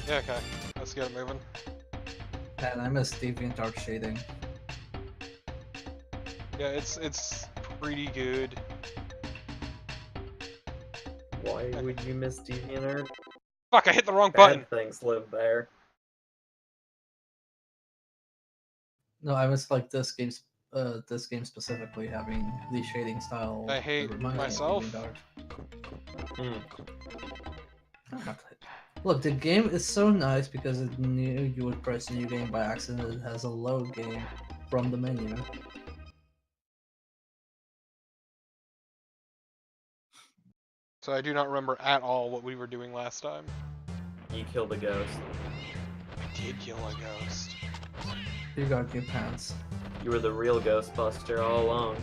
Yeah, okay. Let's get it moving. And I miss DeviantArt shading. Yeah, it's pretty good. Why would you miss DeviantArt? Fuck, I hit the wrong button! Bad things live there. No, I miss like this game specifically having the shading style. I hate that reminds myself. Me of DeviantArt. Hmm. Look, the game is so nice because it knew you would press new game by accident. It has a load game from the menu. So I do not remember at all what we were doing last time. You killed a ghost. I did kill a ghost. You got your pants. You were the real Ghostbuster all along.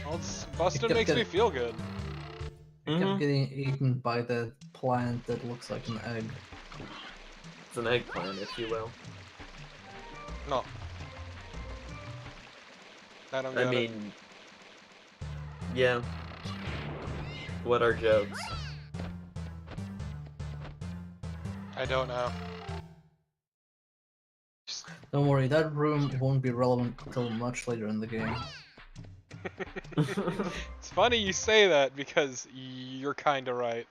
Well, busted makes me feel good. You kept getting eaten by the plant that looks like an egg. It's an eggplant, if you will. No. I don't I get it. mean, yeah. What are jokes? I don't know. Don't worry, that room won't be relevant until much later in the game. It's funny you say that because you're kinda right.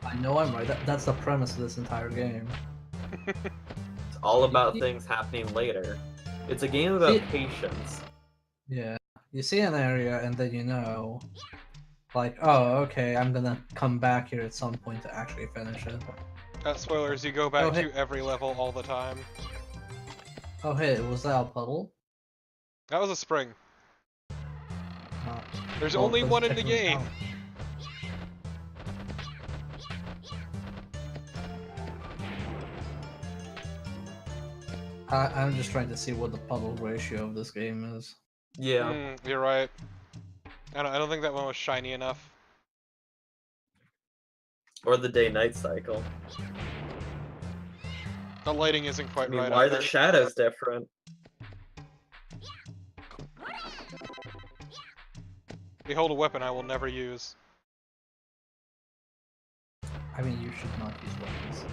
I know I'm right. That's the premise of this entire game. It's all about things happening later. It's a game about patience. Yeah. You see an area and then you know, like, oh, okay, I'm gonna come back here at some point to actually finish it. Spoilers, you go back to every level all the time. Oh, hey, was that a puddle? That was a spring. There's well, only one in the game. I'm just trying to see what the puddle ratio of this game is. Yeah. You're right. I don't think that one was shiny enough. Or the day-night cycle. The lighting isn't quite right. Why are either. the shadows different? Behold a weapon I will never use. I mean, you should not use weapons.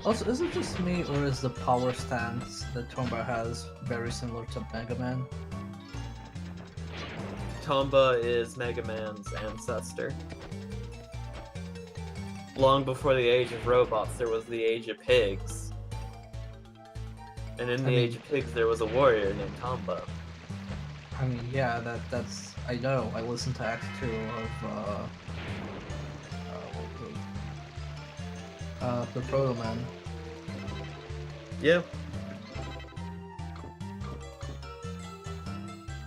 Also, is it just me, or is the power stance that Tomba has very similar to Mega Man? Tomba is Mega Man's ancestor. Long before the age of robots, there was the age of pigs. And in the age of pigs, there was a warrior named Tomba. I mean, yeah, that's... I know, I listened to Act 2 of... the Proto Man. Yeah.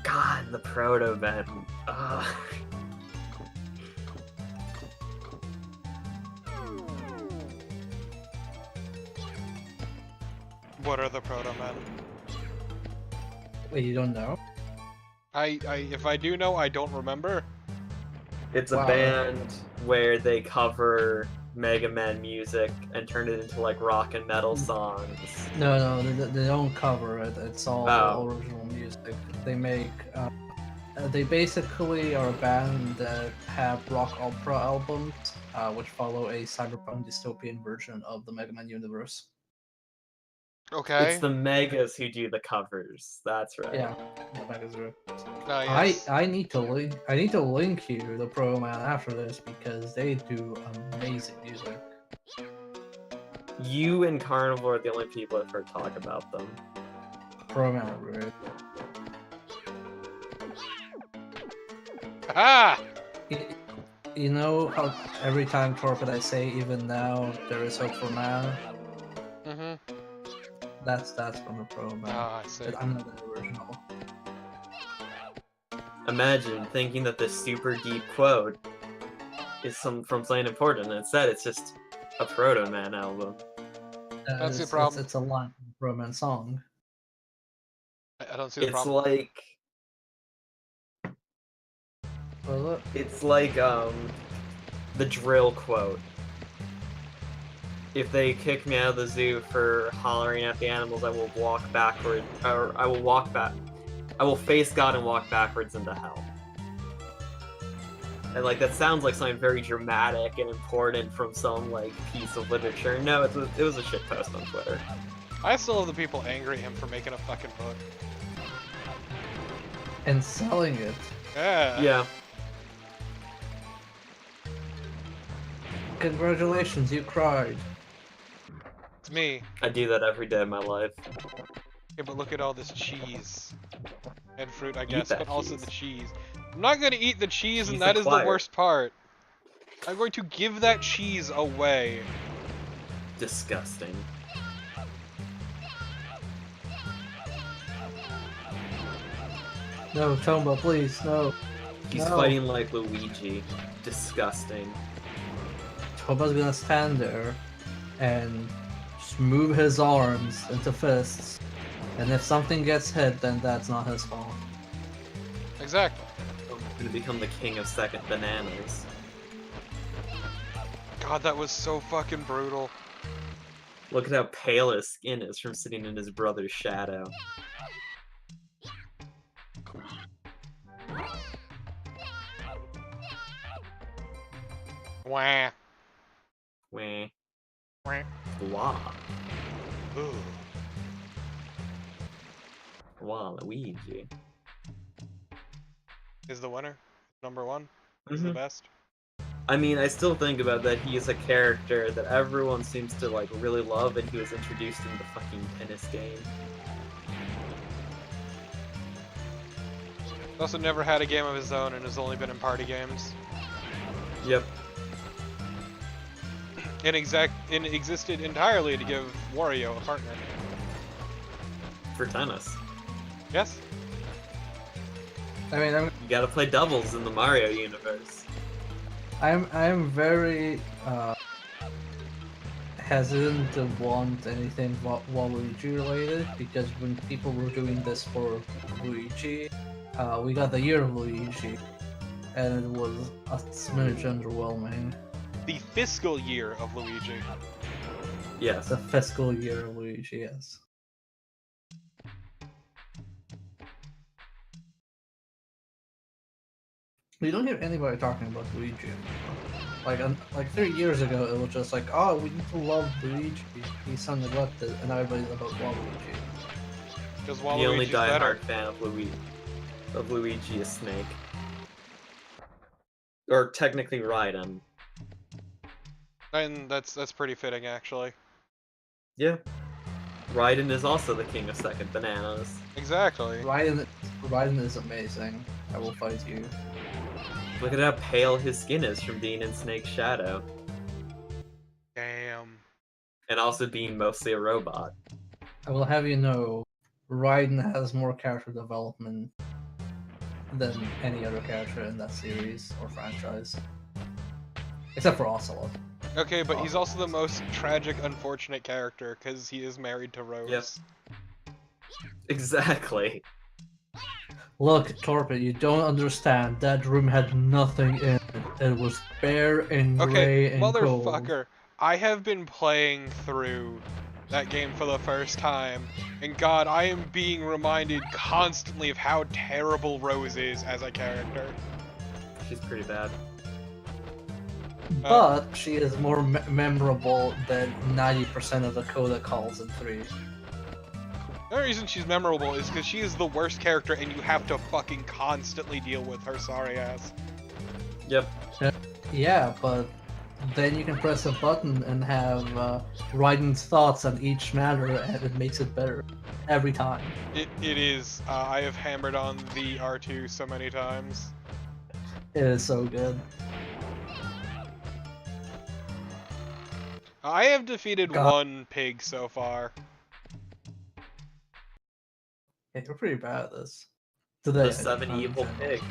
God, the Proto Man. What are the Proto Men? Wait, you don't know? If I do know, I don't remember. It's a band where they cover Mega Man music and turn it into like rock and metal songs. No, they don't cover it. It's all original music. They make. They basically are a band that have rock opera albums, which follow a cyberpunk dystopian version of the Mega Man universe. Okay. It's the Megas who do the covers. That's right. Yeah, the Megas are. Yes. I need to link you the Pro Man after this because they do amazing music. You and Carnivore are the only people I've heard talk about them. Pro Man are great. Ah! You know how every time Torpid I say even now there is hope for man? Mm-hmm. That's from the Pro Man. Ah, I see. I'm not the original. Imagine thinking that this super deep quote is from something important, and instead it's just a Proto Man album. That's the problem. It's a line from the Pro Man song. I don't see the problem. It's like the drill quote. if they kick me out of the zoo for hollering at the animals, I will walk backward, or I will walk back. I will face God and walk backwards into hell. And like that sounds like something very dramatic and important from some like piece of literature. No, it was a shit post on Twitter. I still love the people angry at him for making a fucking book. And selling it. Yeah. Yeah. Congratulations, you cried. It's me. I do that every day of my life. Yeah, but look at all this cheese. And fruit, I Eat guess, that but also cheese. the cheese. I'm not gonna eat the cheese, and Cheese that is the acquired. worst part. I'm going to give that cheese away. Disgusting. No, Tomba, please, no. He's No. fighting like Luigi. Disgusting. Tomba's gonna stand there and just move his arms into fists. And if something gets hit, then that's not his fault. Exactly. I'm gonna become the king of second bananas. God, that was so fucking brutal. Look at how pale his skin is from sitting in his brother's shadow. Wah. Wah. Wah. Blah. Ooh. Wow, Luigi. Is the winner. Number one. Is the best. I mean, I still think about that he's a character that everyone seems to like really love, and he was introduced in the fucking tennis game. He's also never had a game of his own and has only been in party games. Yep. And existed entirely to give Wario a partner. For tennis. Yes? I mean, You gotta play doubles in the Mario universe. I'm very hesitant to want anything Waluigi related, because when people were doing this for Luigi, we got the year of Luigi, and it was a smidge underwhelming. The fiscal year of Luigi. Yes. The fiscal year of Luigi, yes. We don't hear anybody talking about Luigi anymore. Like 3 years ago, it was just like, oh, we need to love Luigi. He's neglected, and everybody's about Waluigi. Because The only Waluigi's better. diehard fan of Luigi is Snake. Or technically Raiden. And that's pretty fitting, actually. Yeah. Raiden is also the king of second bananas. Exactly. Raiden is amazing. I will fight you. Look at how pale his skin is from being in Snake's shadow. Damn. And also being mostly a robot. I will have you know, Raiden has more character development than any other character in that series or franchise. Except for Ocelot. Okay, but he's also the most tragic, unfortunate character because he is married to Rose. Yes. Exactly. Look, Torpid, you don't understand. That room had nothing in it. It was bare and gray Okay, and cold. motherfucker. I have been playing through that game for the first time, and God, I am being reminded constantly of how terrible Rose is as a character. She's pretty bad. But she is more memorable than 90% of the Coda calls in 3. The only reason she's memorable is because she is the worst character and you have to fucking constantly deal with her sorry ass. Yep. Yeah, but then you can press a button and have Raiden's thoughts on each matter, and it makes it better every time. It is. I have hammered on the R2 so many times. It is so good. I have defeated God. one pig so far. Yeah, you're pretty bad at this. Today, The 7 evil pig.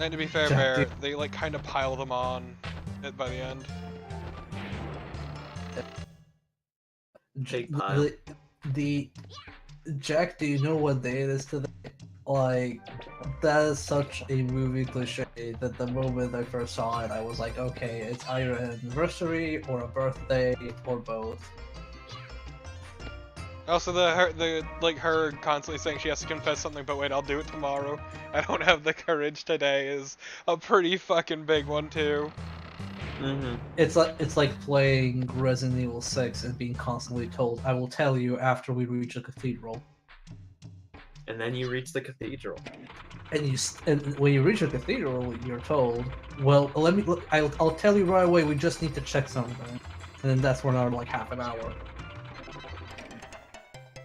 And to be fair, Jack, Bear, they like kind of pile them on by the end. Pig pile. The Jack, do you know what day it is today? Like That is such a movie cliche that the moment I first saw it, I was like, okay, it's either an anniversary or a birthday or both. Also, her constantly saying she has to confess something, but wait, I'll do it tomorrow. I don't have the courage today is a pretty fucking big one too. Mm-hmm. It's like playing Resident Evil 6 and being constantly told, "I will tell you after we reach a cathedral." And then you reach the cathedral. And when you reach a cathedral, you're told, "Well, I'll tell you right away. We just need to check something." And then that's for another like half an hour.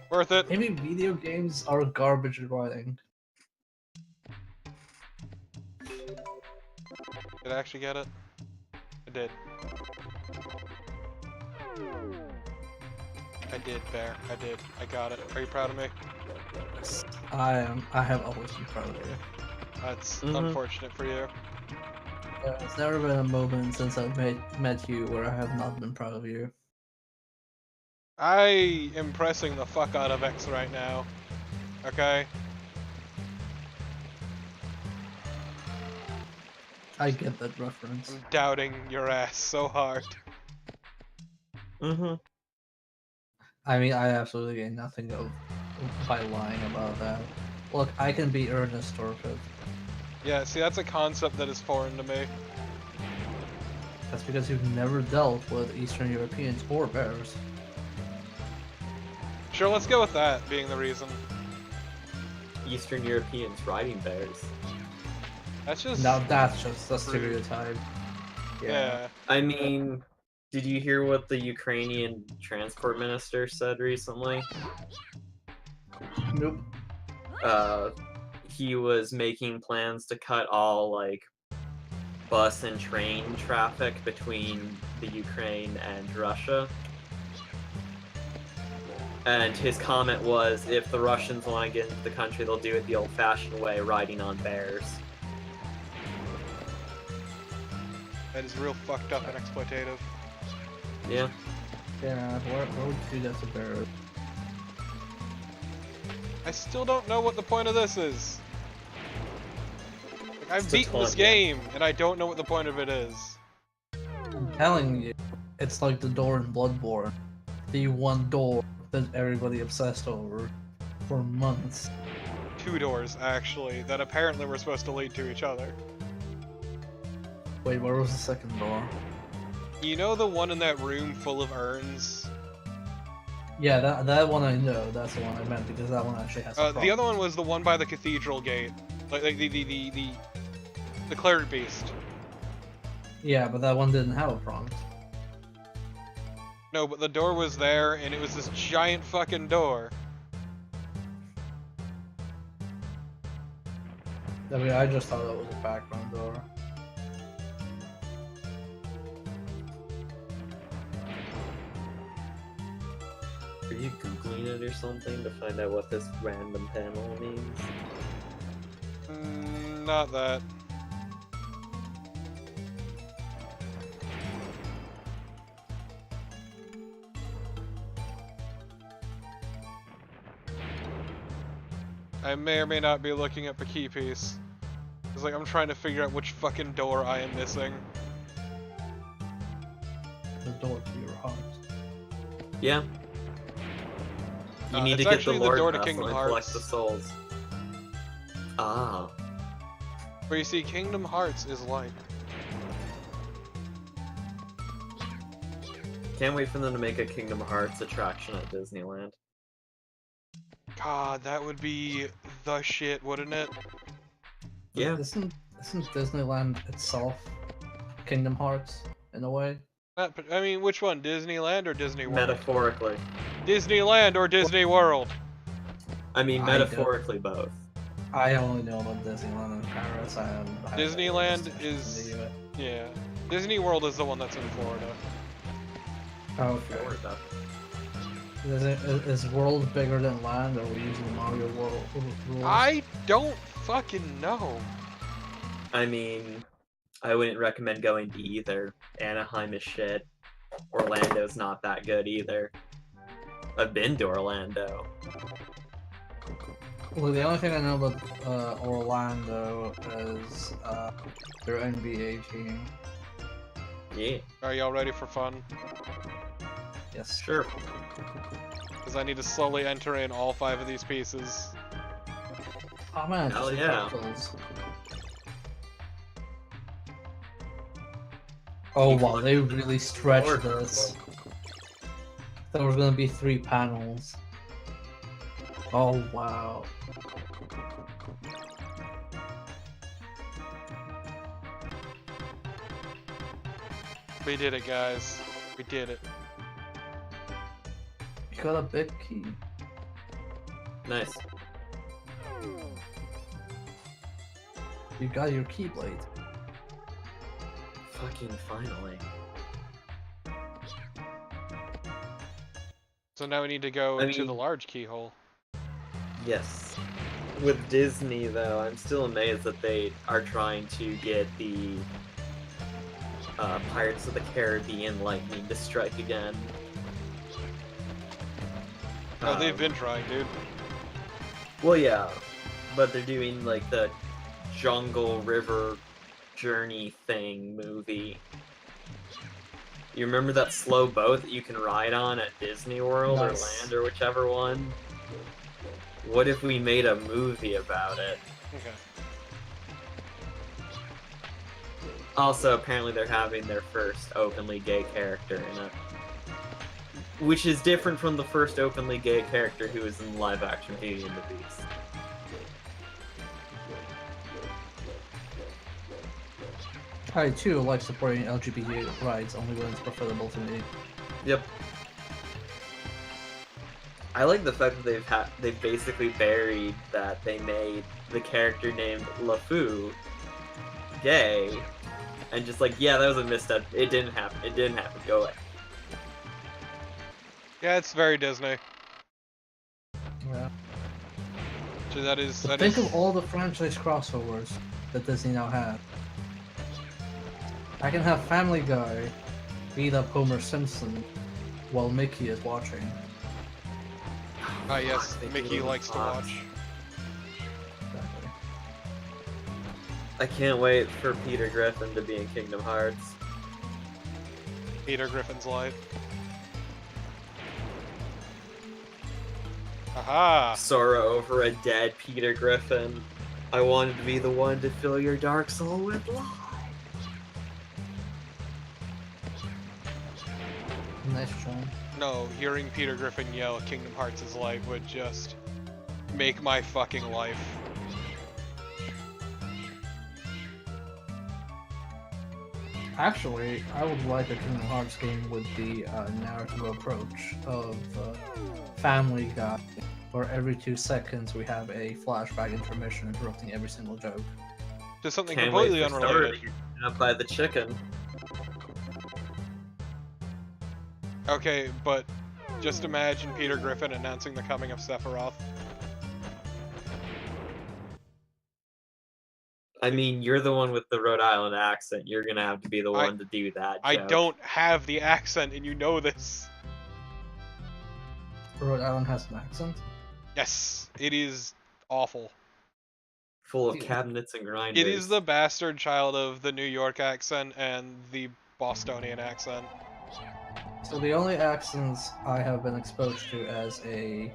Worth it. Maybe video games are garbage at writing. Did I actually get it? I did. I did, Bear. I did. I got it. Are you proud of me? I am. I have always been proud of you. That's unfortunate for you. There's never been a moment since I've met you where I have not been proud of you. I am pressing the fuck out of X right now. Okay? I get that reference. I'm doubting your ass so hard. Mm-hmm. I mean, I absolutely get nothing of by lying about that. Look, I can be earnest or if Yeah, see, that's a concept that is foreign to me. that's because you've never dealt with Eastern Europeans or bears. Sure, let's go with that being the reason. Eastern Europeans riding bears. That's just... Now that's just a stereotype. Yeah. I mean, did you hear what the Ukrainian transport minister said recently? Nope. He was making plans to cut all, like, bus and train traffic between the Ukraine and Russia. And his comment was, if the Russians want to get into the country, they'll do it the old-fashioned way, riding on bears. That is real fucked up and exploitative. Yeah. Yeah, where would you do that to bears? I still don't know what the point of this is. Like, I've It's a beaten this taunt, yeah. game, and I don't know what the point of it is. I'm telling you, it's like the door in Bloodborne. The one door that everybody obsessed over for months. 2 doors, actually, that apparently were supposed to lead to each other. Wait, where was the second door? You know the one in that room full of urns? Yeah, that one I know. That's the one I meant because that one actually has. A The other one was the one by the cathedral gate, like the cleric beast. Yeah, but that one didn't have a prompt. No, but the door was there, and it was this giant fucking door. I mean, I just thought it was a background door. Are you Googling it or something to find out what this random panel means? Not that. I may or may not be looking up a key piece. It's like I'm trying to figure out which fucking door I am missing. The door to your heart. Yeah. You need to it's get the actually the Lord door to Vessel Kingdom and Hearts. collect the souls. Ah. Where you see, Kingdom Hearts is like... Can't wait for them to make a Kingdom Hearts attraction at Disneyland. God, that would be the shit, wouldn't it? Yeah. Isn't Disneyland itself Kingdom Hearts in a way? I mean, which one? Disneyland or Disney World? Metaphorically. Disneyland or Disney World? I mean, I metaphorically both. I only know about Disneyland in Paris. Disneyland is... Yeah. Disney World is the one that's in Florida. Okay. Florida. Is World bigger than Land, or are we using Mario World rules? I don't fucking know. I mean, I wouldn't recommend going to either. Anaheim is shit. Orlando's not that good either. I've been to Orlando. Well, the only thing I know about Orlando is their NBA team. Yeah, Are y'all ready for fun? Yes. sure. Because I need to slowly enter in all 5 of these pieces. Oh man, Hell just yeah. pixels. Oh wow, they really stretched this. There was gonna be 3 panels. Oh wow. We did it, guys. We did it. You got a big key. Nice. You got your keyblade. Fucking finally. So now we need to go to the large keyhole. Yes. With Disney, though, I'm still amazed that they are trying to get the Pirates of the Caribbean lightning to strike again. Oh, they've been trying, dude. Well, yeah, but they're doing like the Jungle River Journey thing movie. You remember that slow boat that you can ride on at Disney World or Land or whichever one? What if we made a movie about it? Okay. Also, apparently they're having their first openly gay character in it. Which is different from the first openly gay character who was in live-action Beauty and the Beast. I too like supporting LGBT rights only when it's preferable to me. Yep. I like the fact that they've basically buried that they made the character named LeFou gay, and just like, yeah, that was a misstep. It didn't happen. It didn't happen. Go away. Yeah, it's very Disney. Yeah. So that is. Think of all the franchise crossovers that Disney now has. I can have Family Guy beat up Homer Simpson while Mickey is watching. Ah, yes, Mickey likes to watch. Exactly. I can't wait for Peter Griffin to be in Kingdom Hearts. Peter Griffin's life. Aha! Sorrow over a dead Peter Griffin. I wanted to be the one to fill your dark soul with light. Nice try. No, hearing Peter Griffin yell Kingdom Hearts is life would just make my fucking life. Actually, I would like a Kingdom Hearts game with the narrative approach of Family Guy, where every 2 seconds we have a flashback intermission interrupting every single joke. Just something Can't completely wait for unrelated. You're gonna buy the chicken. Okay, but just imagine Peter Griffin announcing the coming of Sephiroth. I mean, you're the one with the Rhode Island accent. You're gonna have to be the one to do that joke. I don't have the accent, and you know this. Rhode Island has an accent? Yes, it is awful. Full of cabinets and grinders. It is the bastard child of the New York accent and the Bostonian accent. So the only accents I have been exposed to as a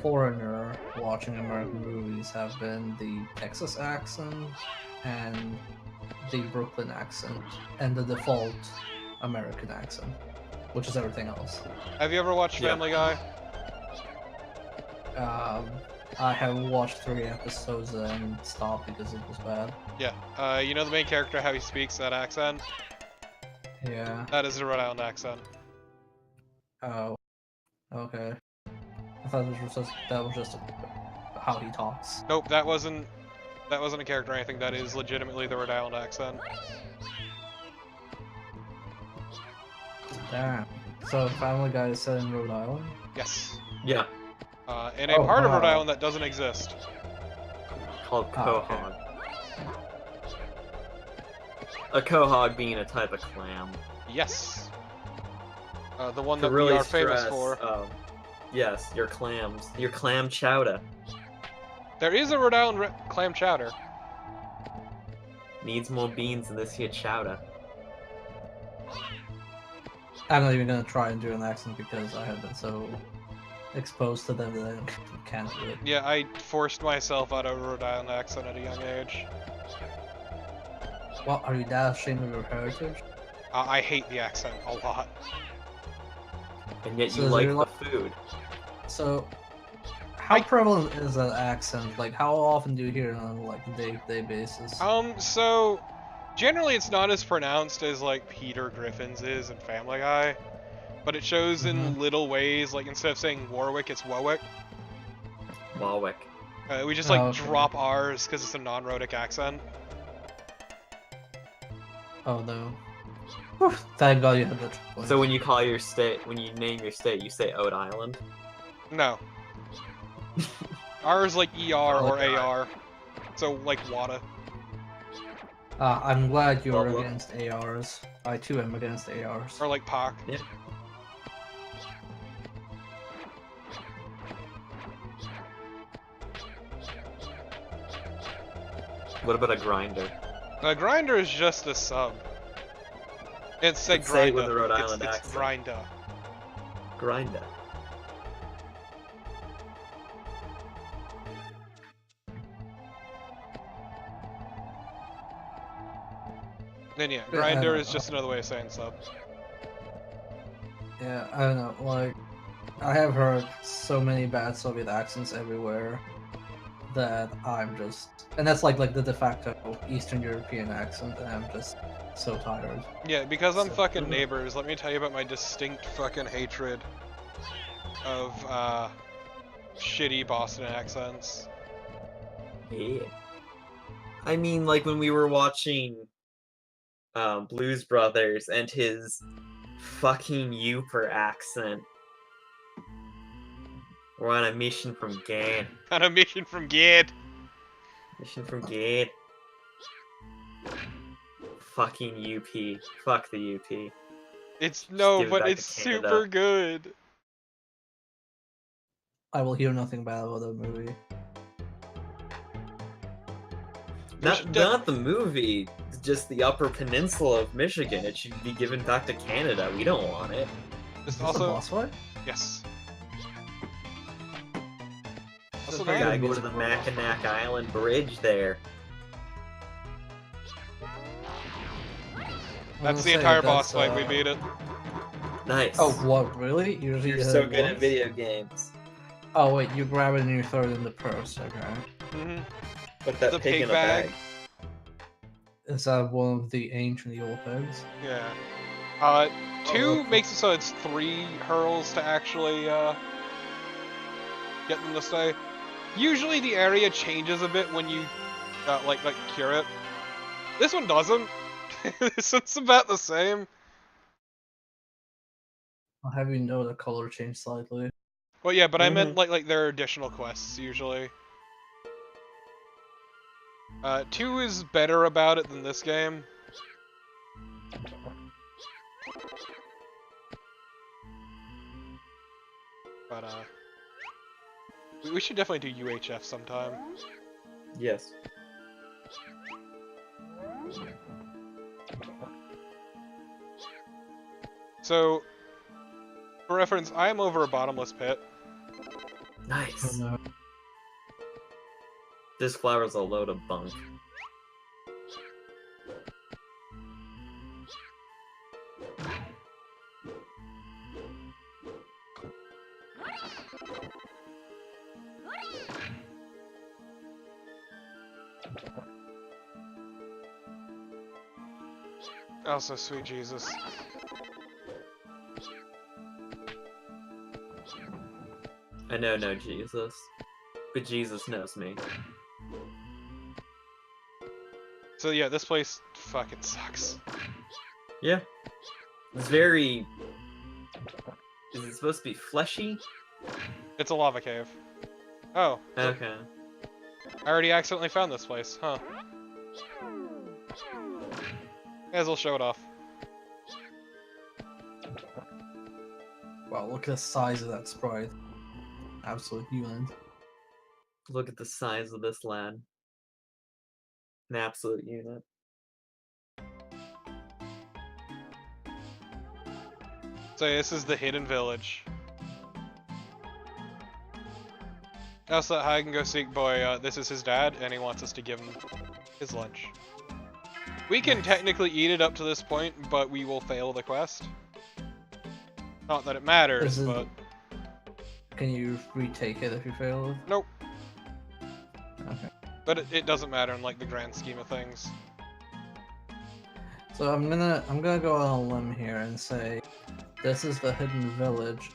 foreigner watching American movies have been the Texas accent and the Brooklyn accent and the default American accent, which is everything else. Have you ever watched Family Guy? I have watched 3 episodes and stopped because it was bad. Yeah. You know the main character, how he speaks that accent? Yeah. That is a Rhode Island accent. Oh. Okay. I thought that was just how he talks. Nope, that wasn't a character or anything. That is legitimately the Rhode Island accent. Damn. So Family Guy is set in Rhode Island? Yes. Yeah. In a part of Rhode Island that doesn't exist. Called Oh, quahog. okay. A quahog being a type of clam. Yes. The one To that really we are famous stress, for. yes, your clams. Your clam chowder. There is a Rhode Island clam chowder. Needs more beans in this here chowder. I'm not even gonna try and do an accent because I have been so exposed to them that I can't do it. Yeah, I forced myself out of a Rhode Island accent at a young age. What, are you that ashamed of your heritage? I hate the accent a lot. And yet So you is like there, the food. So, how prevalent is that accent? Like, how often do you hear it on like a day-to-day basis? So generally it's not as pronounced as like Peter Griffin's is in Family Guy, but it shows in little ways. Like instead of saying Warwick, it's Warwick. Warwick. We just Oh, like okay. drop R's because it's a non-rhotic accent. Oh no. Whew, thank God you had that point. So when you call your state, when you name your state, you say Ode Island? No. R is like ER Oh, or God. AR. So like WADA. I'm glad you're Blah, blah. against ARs. I too am against ARs. Or like POC. Yeah. What about a grinder? A grinder is just a sub. It's said Let's say it grinder. with a Rhode Island it's accent. grinder. Grinder. Then yeah, Yeah, I grinder don't is just another way of saying sub. Yeah, I don't know. Like, I have heard so many bad Soviet accents everywhere that I'm just, and that's like the de facto Eastern European accent, and I'm just so tired. Yeah, because I'm So- fucking neighbors, let me tell you about my distinct fucking hatred of shitty Boston accents. Yeah. I mean, like when we were watching Blues Brothers and his fucking Yooper accent. We're on a mission from Gad. On a mission from Gad. Mission from Gad. Fucking UP. Fuck the UP. It's no, give it but back it's to Canada. super good. I will hear nothing bad about that movie. Not the movie, just the Upper Peninsula of Michigan. It should be given back to Canada. We don't want it. Just Is this a also, boss fight? yes. It's Also, a very now Gotta good go to the music. Mackinac Island Bridge there. that's the entire boss fight. We beat it. Nice. Oh, what, really? Usually You're you so hit it good at once? video games. Oh, wait, you grab it and you throw it in the purse, okay. Mm-hmm. Put that The pig pig in a bag. bag. Is that one of the ancient evil pigs? Yeah. Oh, 2 okay. makes it so it's 3 hurls to actually get them to stay. Usually the area changes a bit when you like cure it. This one doesn't. This one's about the same. I'll have you know the color changed slightly. Well, yeah, but I meant Mhm. like there are additional quests usually. 2 is better about it than this game. But we should definitely do UHF sometime. Yes. So, for reference, I am over a bottomless pit. Nice. Oh, no. This flower's a load of bunk. Oh, so sweet Jesus. I know no Jesus, but Jesus knows me. So yeah, this place fucking sucks. Yeah. It's very... Is it supposed to be fleshy? It's a lava cave. Oh, so Okay. I already accidentally found this place, huh? May as well show it off. Wow, look at the size of that sprite. Absolute unit. Look at the size of this lad. An absolute unit. So this is the hidden village. Also, I can go seek boy. This is his dad, and he wants us to give him his lunch. We can technically eat it up to this point, but we will fail the quest. Not that it matters, but... Can you retake it if you fail it? Nope. Okay. But it doesn't matter in like the grand scheme of things. So I'm gonna go on a limb here and say this is the hidden village,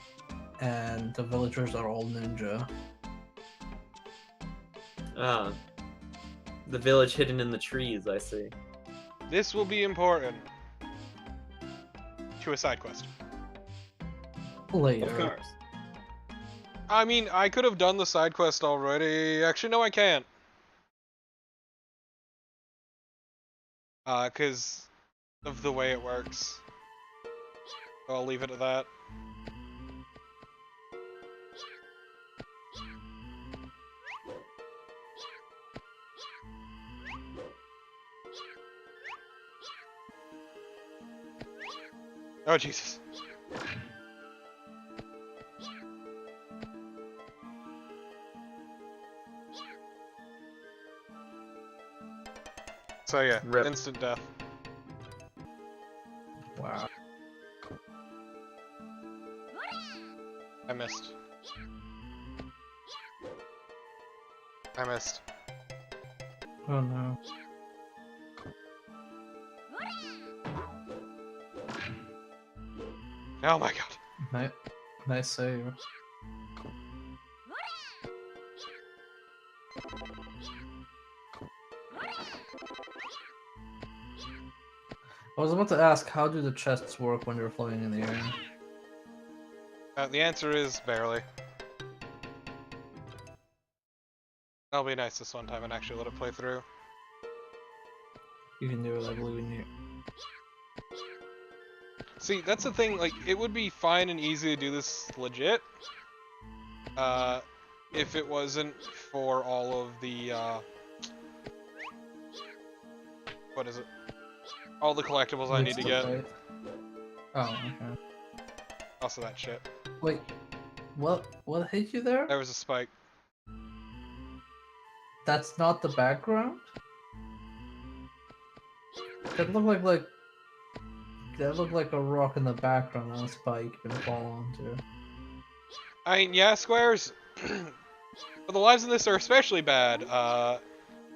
and the villagers are all ninja. Ah. The village hidden in the trees, I see. This will be important to a side quest. Later. Of course. I mean, I could have done the side quest already. Actually, no, I can't. Because of the way it works. So I'll leave it at that. Oh, Jesus. So yeah, Rip. instant death. Wow. I missed. I missed. Oh no. Oh my god. Nice save. I was about to ask, how do the chests work when you're floating in the air? The answer is barely. That'll be nice this one time and actually let it play through. You can do it, I believe in you. See, that's the thing, like, it would be fine and easy to do this legit, if it wasn't for all of the, what is it? All the collectibles I need to get. Right? Oh, okay. Also that shit. Wait, what hit you there? There was a spike. That's not the background? That looked like that looked like a rock in the background on a spike you can fall onto. I mean, yeah, squares, but the lives in this are especially bad,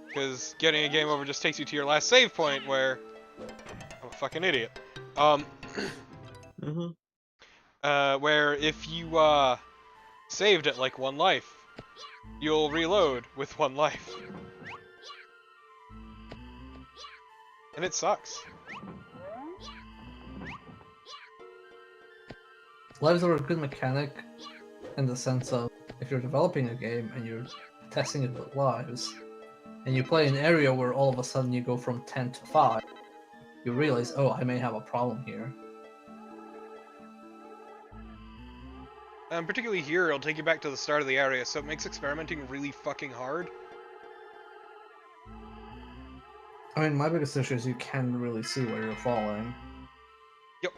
because getting a game over just takes you to your last save point where I'm a fucking idiot. Where if you, saved at like 1 life, you'll reload with 1 life. And it sucks. Lives are a good mechanic in the sense of if you're developing a game and you're testing it with lives, and you play an area where all of a sudden you go from 10 to 5, you realize, oh, I may have a problem here. And particularly here, it'll take you back to the start of the area, so it makes experimenting really fucking hard. I mean, my biggest issue is you can't really see where you're falling. Yep.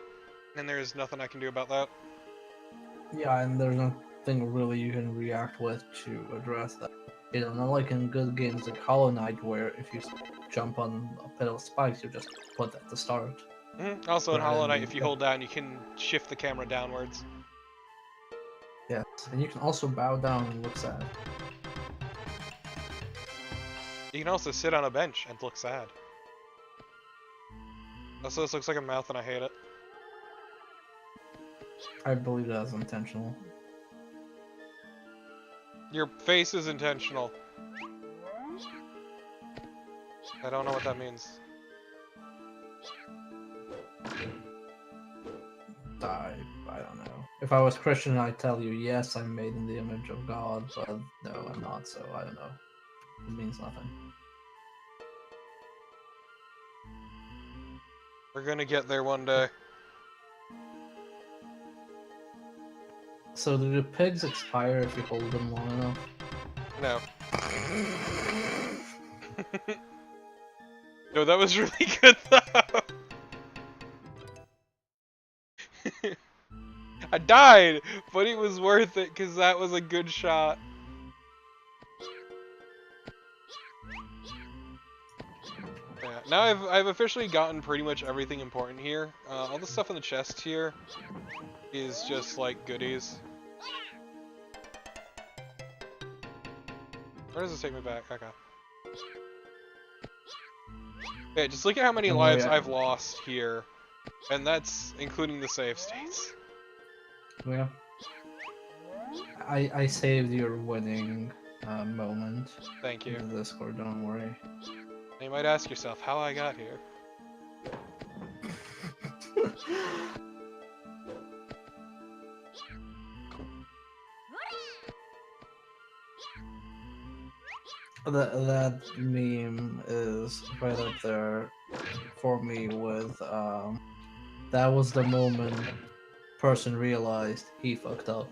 And there's nothing I can do about that. Yeah, and there's nothing really you can react with to address that. You know, not like in good games like Hollow Knight, where if you jump on a pit of spikes, you just put at the start. Also in Hollow Knight, Then- if you hold down, you can shift the camera downwards. Yes, and you can also bow down and look sad. You can also sit on a bench and look sad. Also, this looks like a mouth and I hate it. I believe that's intentional. Your face is intentional. I don't know what that means. I don't know. If I was Christian, I'd tell you, yes, I'm made in the image of God, but no, I'm not, so I don't know. It means nothing. We're gonna get there one day. So do the pigs expire if you hold them long enough? No. No, that was really good though. I died, but it was worth it because that was a good shot. Yeah, now I've officially gotten pretty much everything important here. All the stuff in the chest here is just like goodies. Where does this take me back? Okay. Yeah, just look at how many lives I've lost here, and that's including the save states. Yeah. I saved your winning moment. Thank you. In the Discord, don't worry. You might ask yourself how I got here. That meme is right up there for me with that was the moment person realized he fucked up.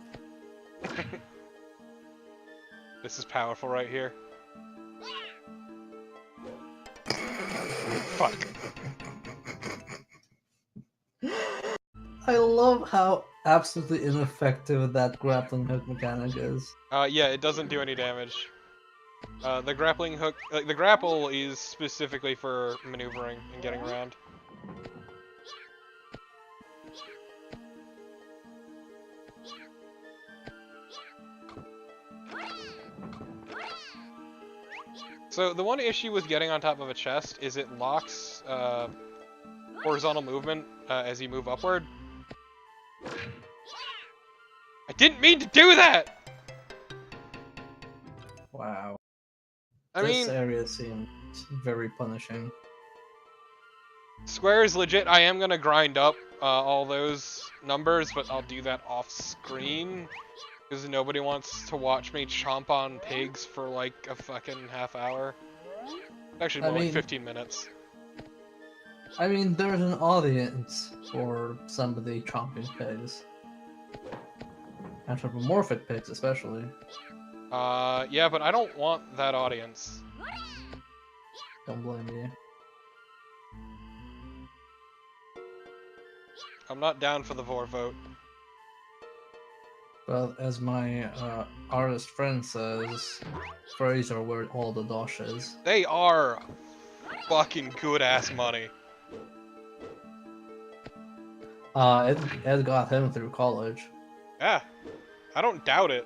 This is powerful right here. Fuck. I love how absolutely ineffective that grappling hook mechanic is. Yeah, it doesn't do any damage. The grappling hook, the grapple is specifically for maneuvering and getting around. So the one issue with getting on top of a chest is it locks horizontal movement as you move upward. I didn't mean to do that! Wow. This area seems very punishing. Square is legit. I am gonna grind up all those numbers, but I'll do that off screen. Because nobody wants to watch me chomp on pigs for like a fucking half hour. Actually, more like 15 minutes. I mean, there's an audience for somebody chomping pigs. Anthropomorphic pigs, especially. Yeah, but I don't want that audience. Don't blame you. I'm not down for the Vor vote. Well, as my artist friend says, furries are where all the dosh is. They are fucking good-ass money. It got him through college. Yeah, I don't doubt it.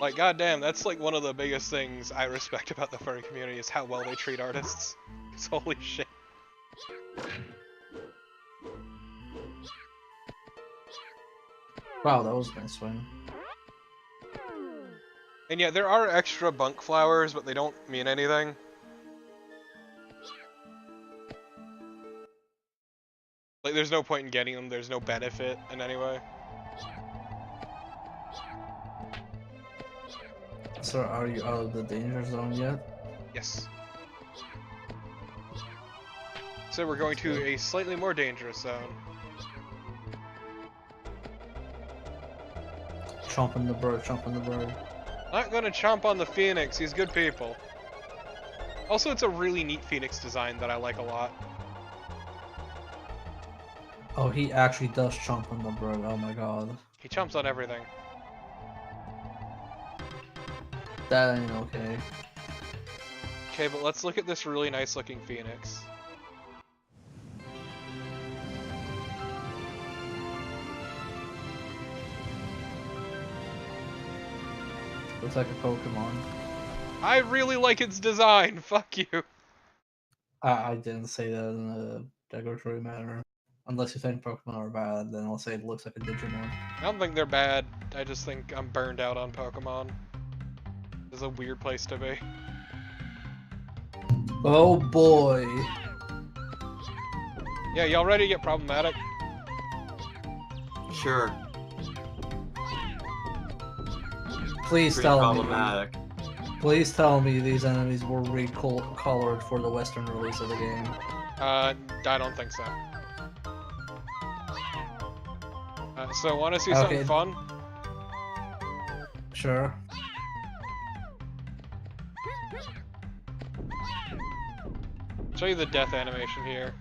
Like, goddamn, that's like one of the biggest things I respect about the furry community is how well they treat artists. It's holy shit. Wow, that was a nice swing. And yeah, there are extra bunk flowers, but they don't mean anything. Like, there's no point in getting them, there's no benefit in any way. Sir, are you out of the danger zone yet? Yes. So we're going to a slightly more dangerous zone. Chomping the bird, chomping the bird. Not gonna chomp on the phoenix, he's good people. Also, it's a really neat phoenix design that I like a lot. Oh, he actually does chomp on the bird, oh my god. He chomps on everything. That ain't okay. Okay, but let's look at this really nice looking phoenix. Looks like a Pokemon. I really like its design, fuck you. I didn't say that in a derogatory manner. Unless you think Pokemon are bad, then I'll say it looks like a Digimon. I don't think they're bad, I just think I'm burned out on Pokemon. This is a weird place to be. Oh boy! Yeah, y'all ready to get problematic? Sure. Please Pretty tell problematic. me. Please tell me these enemies were recolored for the Western release of the game. I don't think so. So, want to see something fun? Sure. show you the death animation here.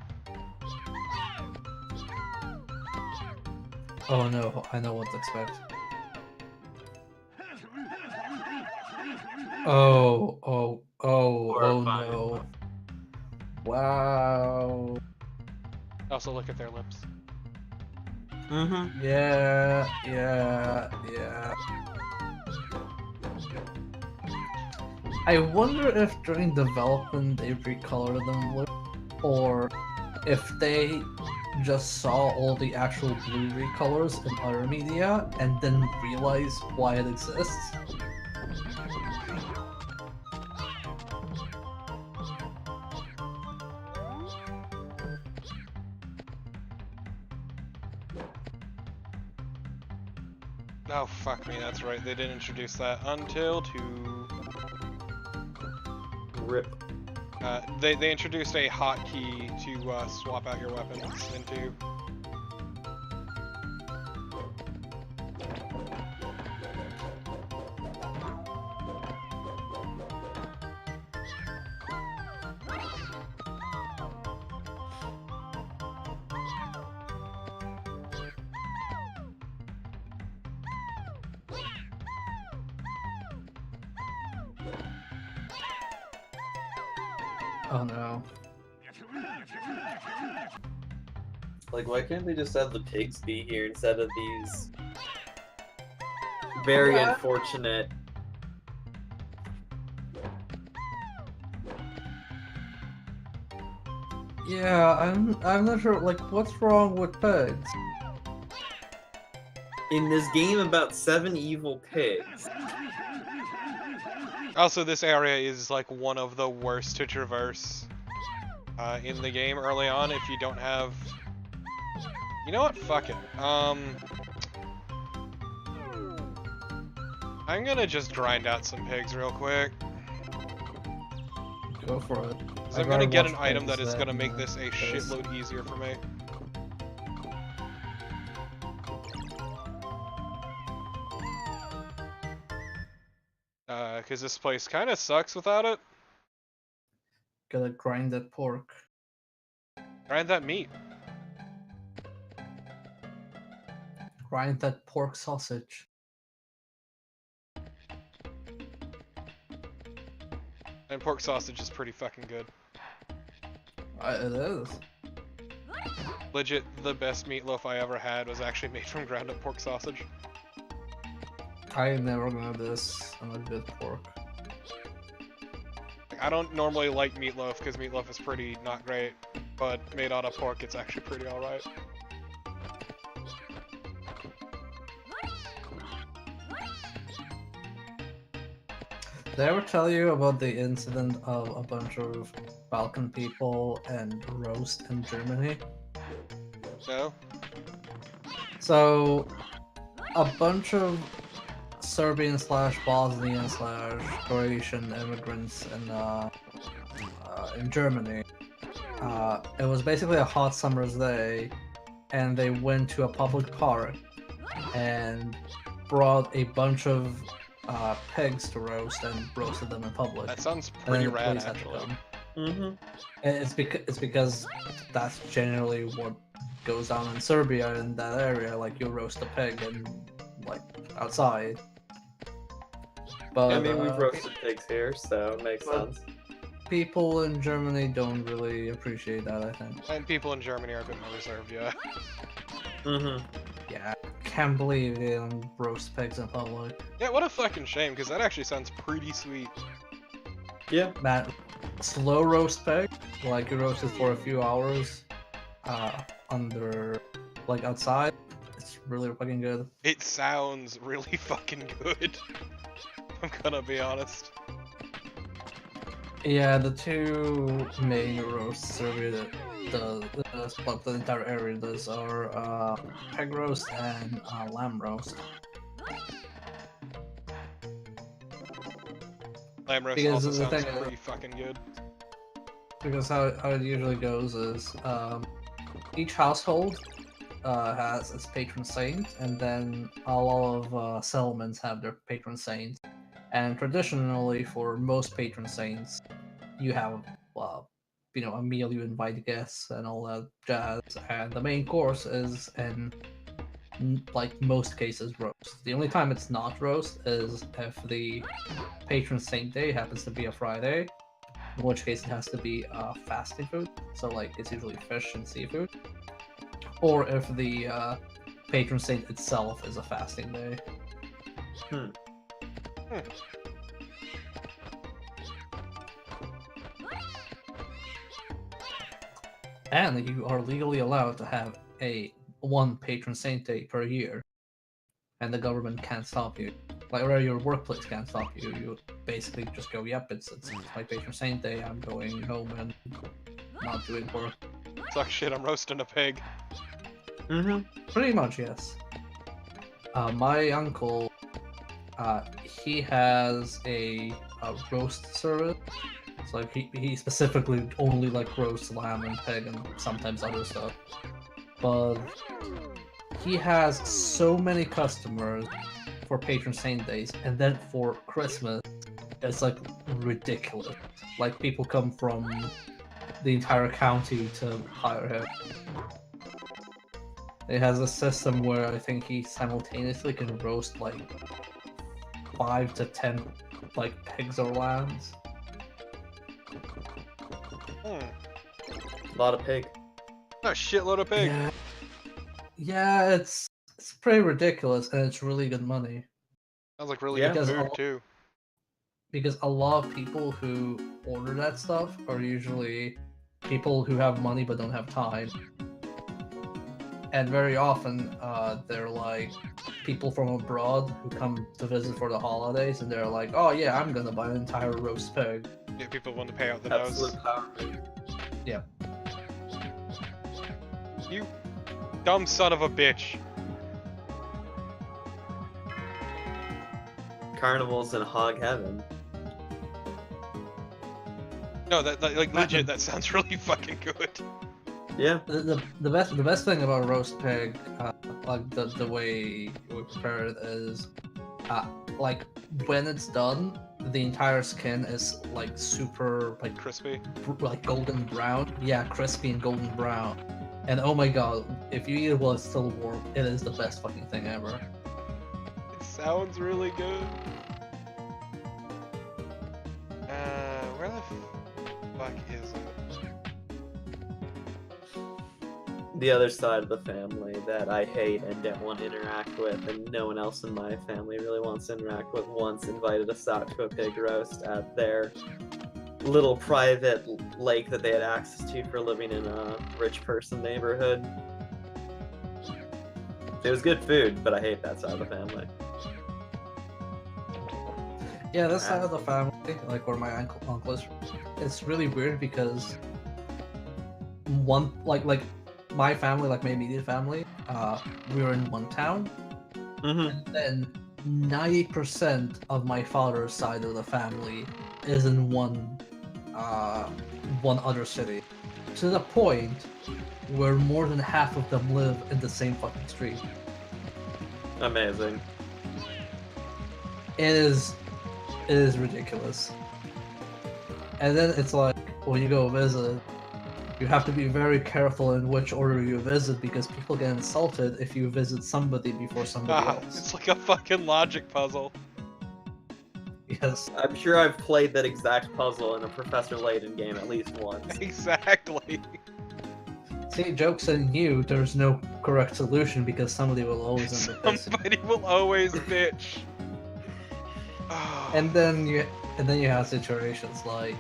Oh no, I know what to expect. Oh Horrifying. no. Wow. Also look at their lips. Mm-hmm. Yeah. I wonder if during development they recolored them, or if they just saw all the actual blue recolors in other media and then realized why it exists. Oh, fuck me, that's right. They didn't introduce that until 2. Rip. They introduced a hotkey to swap out your weapons into. Oh no. Like, why can't they just have the pigs be here instead of these very unfortunate? Yeah, I'm not sure. Like, what's wrong with pigs? In this game about 7 evil pigs. Also, this area is like one of the worst to traverse in the game early on if you don't have. You know what? Fuck it. I'm gonna just grind out some pigs real quick. Go for it. So I'm gonna get an item that is gonna make this a shitload easier for me. Because this place kind of sucks without it. Gotta grind that pork. Grind that meat. Grind that pork sausage. And pork sausage is pretty fucking good. It is. Legit, the best meatloaf I ever had was actually made from ground up pork sausage. I never gonna do this on a good pork. I don't normally like meatloaf because meatloaf is pretty not great, but made out of pork, it's actually pretty alright. Did I ever tell you about the incident of a bunch of Balkan people and roast in Germany? No? So, a bunch of Serbian / Bosnian / Croatian immigrants in Germany. It was basically a hot summer's day, and they went to a public park and brought a bunch of pigs to roast and roasted them in public. That sounds pretty rad, actually. Mm-hmm. It's because that's generally what goes down in Serbia in that area. Like, you roast a pig and like outside. But I mean, we've roasted pigs here, so it makes sense. People in Germany don't really appreciate that, I think. And people in Germany are a bit more reserved, yeah. Mm-hmm. Yeah, can't believe they don't roast pigs in public. Yeah, what a fucking shame, because that actually sounds pretty sweet. Yeah. That slow roast pig, like you roast it for a few hours, like outside, it's really fucking good. It sounds really fucking good. I'm gonna be honest. Yeah, the two main roasts Serbia the entire area does are pig roast and lamb roast. Lamb roast Because also the sounds thing is- pretty fucking good. Because how it usually goes is each household has its patron saint, and then all of settlements have their patron saint. And traditionally, for most patron saints, you have a meal, you invite guests and all that jazz, and the main course is in like most cases roast. The only time it's not roast is if the patron saint day happens to be a Friday, in which case it has to be fasting food, so like it's usually fish and seafood, or if the patron saint itself is a fasting day. And you are legally allowed to have one patron saint day per year, and the government can't stop you. Like, or your workplace can't stop you. You basically just go, "Yep, it's my patron saint day. I'm going home and not doing work." Suck shit, I'm roasting a pig. Pretty much, yes. My uncle, he has a roast service. It's like he specifically only like roasts lamb and pig and sometimes other stuff. But he has so many customers for patron saint days, and then for Christmas, it's like ridiculous. Like people come from the entire county to hire him. It has a system where I think he simultaneously can roast like 5 to 10 like pigs or lambs. A lot of pig. A shitload of pig. Yeah, it's pretty ridiculous, and it's really good money. Sounds like really good food too. Because a lot of people who order that stuff are usually people who have money but don't have time. And very often, they're like people from abroad who come to visit for the holidays, and they're like, "Oh yeah, I'm gonna buy an entire roast pig." Yeah, people want to pay out the Absolute nose. power move. Yeah. You dumb son of a bitch. Carnival's in hog heaven. No, that like legit. That sounds really fucking good. Yeah. The best thing about roast pig, like the way we prepare it is, like when it's done, the entire skin is like super like Crispy. like golden brown. Yeah, crispy and golden brown. And oh my god, if you eat it while it's still warm, it is the best fucking thing ever. It sounds really good. Where the fuck is it? The other side of the family that I hate and don't want to interact with, and no one else in my family really wants to interact with, once invited us out to a pig roast at their little private lake that they had access to for living in a rich person neighborhood. It was good food, but I hate that side of the family. Yeah, this side of the family, like where my uncle is, it's really weird because my family, like my immediate family, we were in one town, and then 90% of my father's side of the family is in one other city, to the point where more than half of them live in the same fucking street. Amazing. It is ridiculous. And then it's like, when you go visit, you have to be very careful in which order you visit, because people get insulted if you visit somebody before somebody else. It's like a fucking logic puzzle. Yes. I'm sure I've played that exact puzzle in a Professor Layton game at least once. Exactly. See, joke's on you, there's no correct solution because somebody will always end up pissing. Somebody will always bitch. And then you have situations like,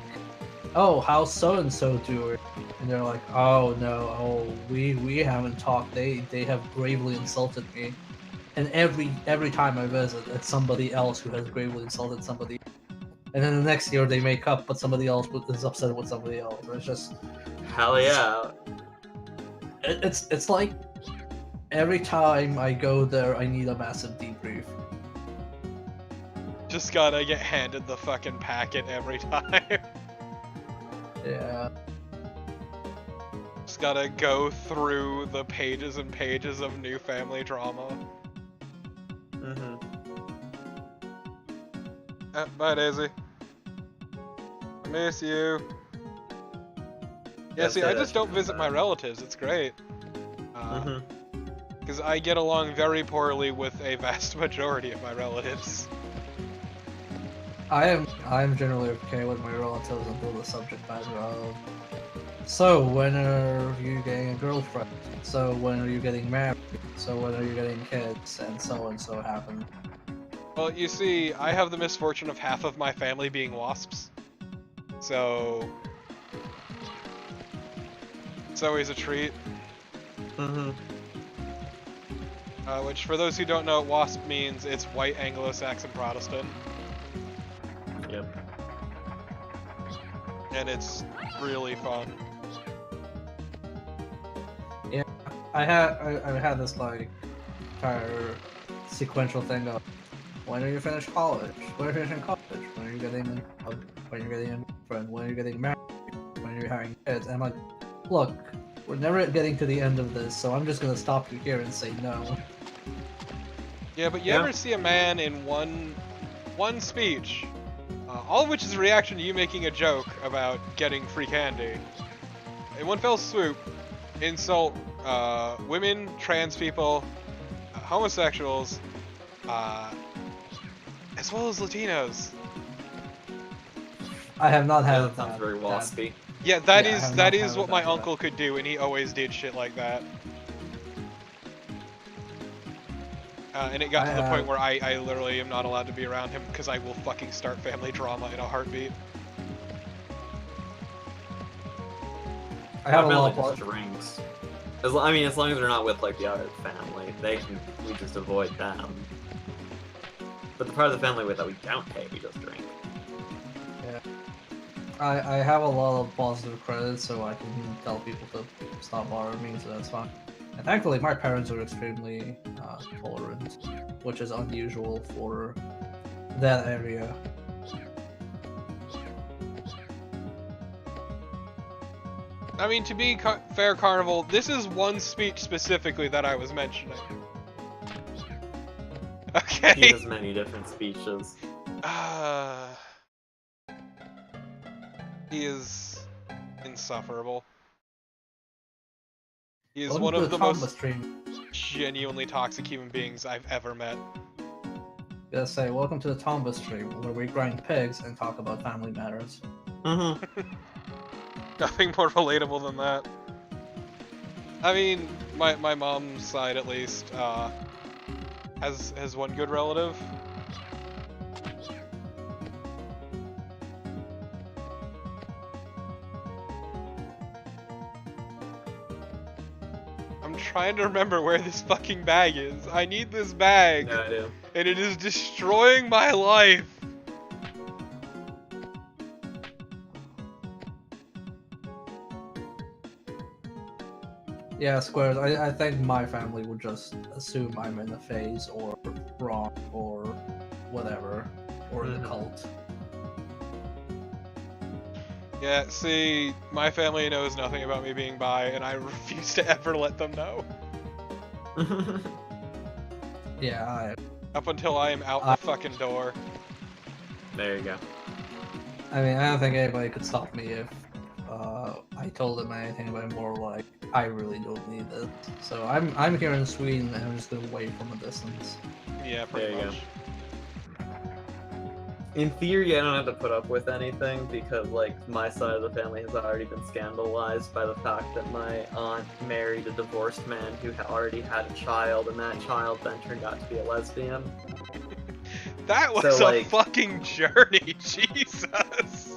"Oh, how's so and so doing?" And they're like, "Oh no, we haven't talked. They have gravely insulted me." And every time I visit, it's somebody else who has gravely insulted somebody. And then the next year they make up, but somebody else is upset with somebody else. It's just, hell yeah. It's like every time I go there, I need a massive debrief. Just gotta get handed the fucking packet every time. Yeah. Just gotta go through the pages and pages of new family drama. Bye, Daisy. I miss you. Yeah, see, I just don't visit my relatives. It's great. Because I get along very poorly with a vast majority of my relatives. I am generally okay with my relatives until the subject matter of, so when are you getting a girlfriend? So when are you getting married? So when are you getting kids? And so happens. Well, you see, I have the misfortune of half of my family being wasps. So it's always a treat. Which, for those who don't know what WASP means, it's White Anglo-Saxon Protestant. Yep. And it's really fun. Yeah, I had this like entire sequential thing of, when are you finished college? When are you finishing college? When are you getting a girlfriend? When are you getting married? When are you having kids? And I'm like, look, we're never getting to the end of this, so I'm just gonna stop you here and say no. Yeah, but you ever see a man in one speech, all of which is a reaction to you making a joke about getting free candy, in one fell swoop, insult women, trans people, homosexuals, as well as Latinos. I have not had that sounds very waspy. Yeah, that is what my uncle could do, and he always did shit like that. And it got to the point where I literally am not allowed to be around him because I will fucking start family drama in a heartbeat. I have a lot of drinks. As long as they're not with like the other family, we just avoid them. But the part of the family with that we don't hate, we just drink. Yeah. I have a lot of positive credits, so I can tell people to stop bothering me, so that's fine. And thankfully, my parents are extremely tolerant, which is unusual for that area. I mean, to be fair, Carnival, this is one speech specifically that I was mentioning. Okay. He has many different speeches. He is insufferable. He is Welcome one of the Tomba most stream. genuinely toxic human beings I've ever met. Gotta say, welcome to the Tomba stream, where we grind pigs and talk about family matters. Nothing more relatable than that. I mean, my mom's side at least has one good relative. I'm trying to remember where this fucking bag is. I need this bag. Yeah, I do. And it is destroying my life. Yeah, Squares, I think my family would just assume I'm in a phase, or wrong, or whatever, or the cult. Yeah, see, my family knows nothing about me being bi, and I refuse to ever let them know. Yeah, Up until I am out the fucking door. There you go. I mean, I don't think anybody could stop me if I told them anything, but more like, I really don't need this. So I'm here in Sweden, and I'm just gonna wait from a distance. Yeah, pretty much. In theory, I don't have to put up with anything because, like, my side of the family has already been scandalized by the fact that my aunt married a divorced man who already had a child, and that child then turned out to be a lesbian. That was a fucking journey, Jesus!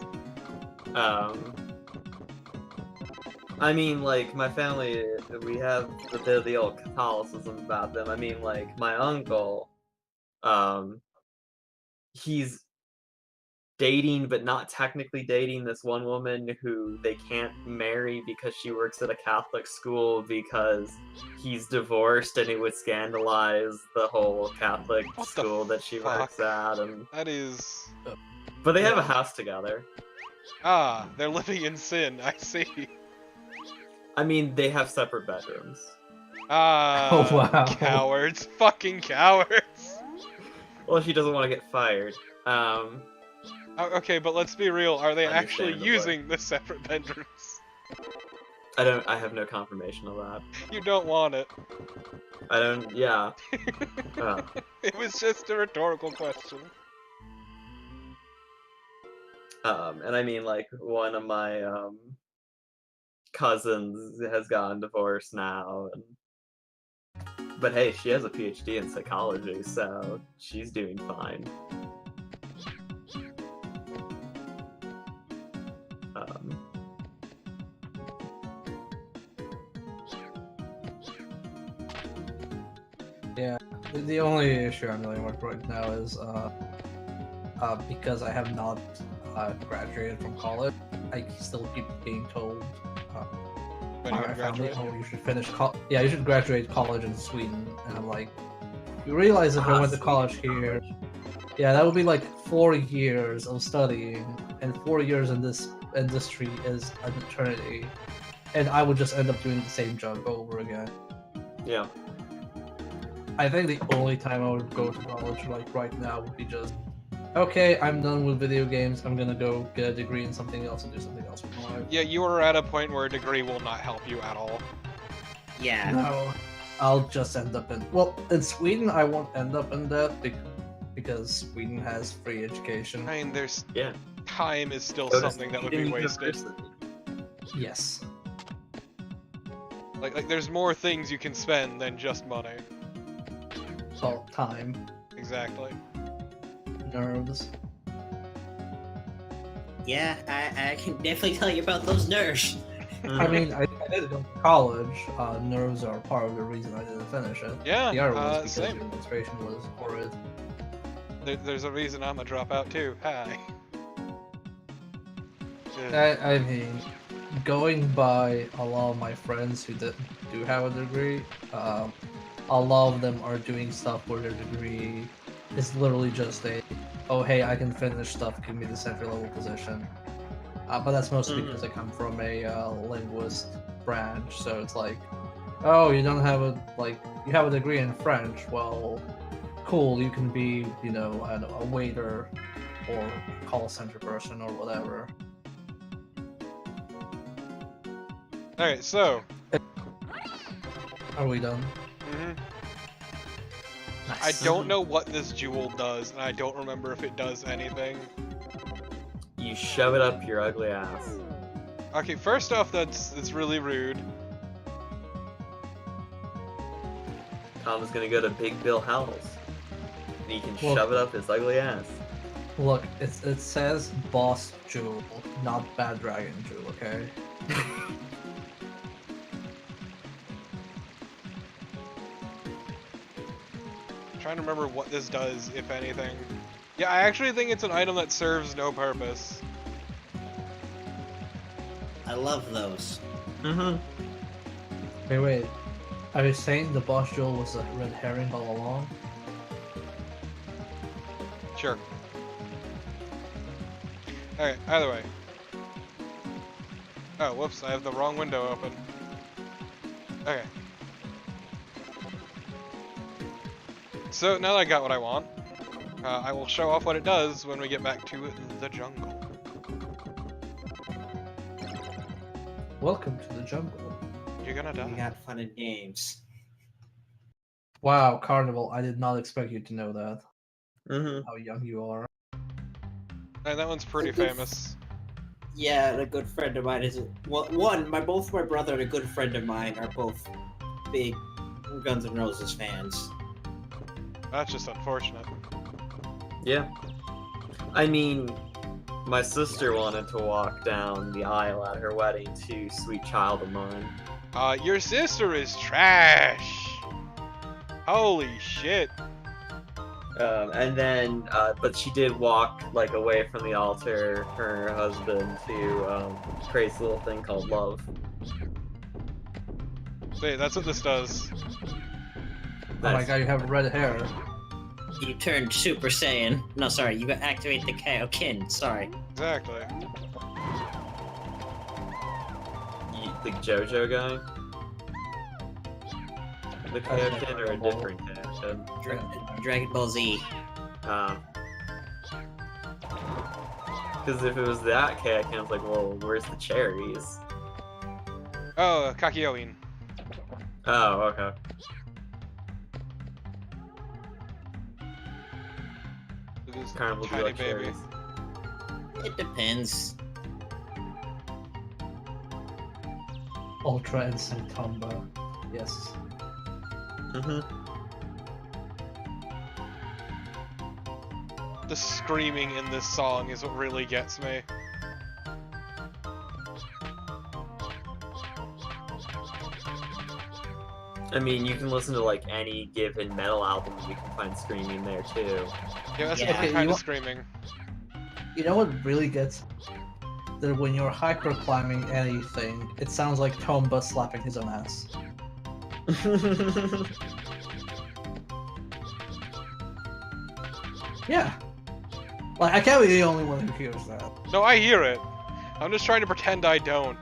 I mean, like, my family, we have the old Catholicism about them. I mean, like, my uncle, he's dating, but not technically dating, this one woman who they can't marry because she works at a Catholic school because he's divorced, and it would scandalize the whole Catholic school that she works at. And that is... But they have a house together. Ah, they're living in sin, I see. I mean, they have separate bedrooms. Ah, oh, wow. Cowards. Fucking cowards. Well, she doesn't want to get fired. Okay, but let's be real. Are they actually using the separate bedrooms? I have no confirmation of that. You don't want it. I don't. Yeah. It was just a rhetorical question. And I mean, like, one of my cousins has gotten divorced now, but hey, she has a PhD in psychology, so she's doing fine. Yeah, the only issue I'm dealing with right now is because I have not graduated from college, I still keep being told When you graduate? oh, you should finish yeah, you should graduate college in Sweden, and I'm like, you realize if I went to college here, yeah, that would be like 4 years of studying, and 4 years in this industry is an eternity, and I would just end up doing the same job over again. Yeah. I think the only time I would go to college like right now would be just, okay, I'm done with video games, I'm gonna go get a degree in something else and do something else with my life. Yeah, you are at a point where a degree will not help you at all. Yeah. No, I'll just end up in, well, in Sweden I won't end up in that because Sweden has free education. I mean, there's Yeah. time is still Go to something that would be Sweden wasted. University. Yes. Like there's more things you can spend than just money. Well, time, Exactly. nerves. Yeah, I can definitely tell you about those nerves. I mean, I did go to college. Nerves are part of the reason I didn't finish it. Yeah, The other was because same. the administration was horrid. There's a reason I'm a dropout too. Hi. I mean, going by a lot of my friends who do have a degree, a lot of them are doing stuff where their degree is literally just a, oh hey, I can finish stuff, give me the entry level position. But that's mostly because I come from a linguist branch, so it's like, oh, you don't have a, like, you have a degree in French, well, cool, you can be, you know, I don't know, a waiter or call center person or whatever. Alright, so. Are we done? I don't know what this jewel does, and I don't remember if it does anything. You shove it up your ugly ass. Okay, first off, it's really rude. Tom's gonna go to Big Bill Howell's. And he can Well- shove it up his ugly ass. Look, it says boss jewel, not bad dragon jewel, okay? I'm trying to remember what this does, if anything. Yeah, I actually think it's an item that serves no purpose. I love those. Mm-hmm. Wait. Are you saying the boss jewel was a red herring all along? Sure. Alright, either way. Oh, whoops, I have the wrong window open. Okay. So, now that I got what I want, I will show off what it does when we get back to the jungle. Welcome to the jungle. You're gonna We die. got fun and games. Wow, Carnival, I did not expect you to know that. Mm-hmm. How young you are. And that one's pretty famous. Yeah, and a good friend of mine is well. Both my brother and a good friend of mine are both big Guns N' Roses fans. That's just unfortunate. Yeah. I mean, my sister wanted to walk down the aisle at her wedding to Sweet Child of Mine. Your sister is trash! Holy shit. And then, but she did walk, like, away from the altar, her and her husband, to Crazy Little Thing Called Love. So yeah, that's what this does. Oh my god, you have red hair. You turned Super Saiyan. No, sorry, you activate the Kaioken. Sorry. Exactly. The JoJo guy? The Kaioken or a different Kaioken? Dragon Ball Z. Because if it was that Kaioken, I was like, well, where's the cherries? Oh, Kakyoin. Oh, okay. Look at this Carnival tiny Deluxe baby. cherries. It depends. Ultra Instinct Tomba. Yes. The screaming in this song is what really gets me. I mean, you can listen to like any given metal album, you can find screaming there too. Yeah, that's Yeah. a different Okay, kind you of wa- screaming. You know what really gets that when you're hyper climbing anything, it sounds like Tomba slapping his own ass. Yeah. Like I can't be the only one who hears that. No, I hear it. I'm just trying to pretend I don't.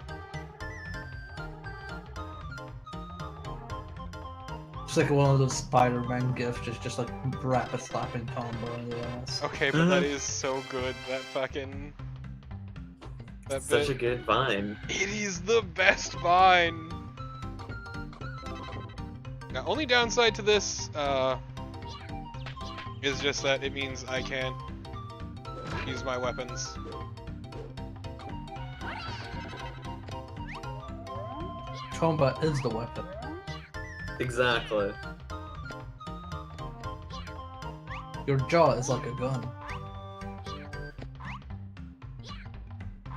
Just like one of those Spider-Man gifs, just like rapid slapping Tomba in the ass. Okay, but that is so good. That fucking... That Such a bit. good vine. It is the best vine! Now, only downside to this, is just that it means I can't use my weapons. Tomba is the weapon. Exactly. Your jaw is like a gun.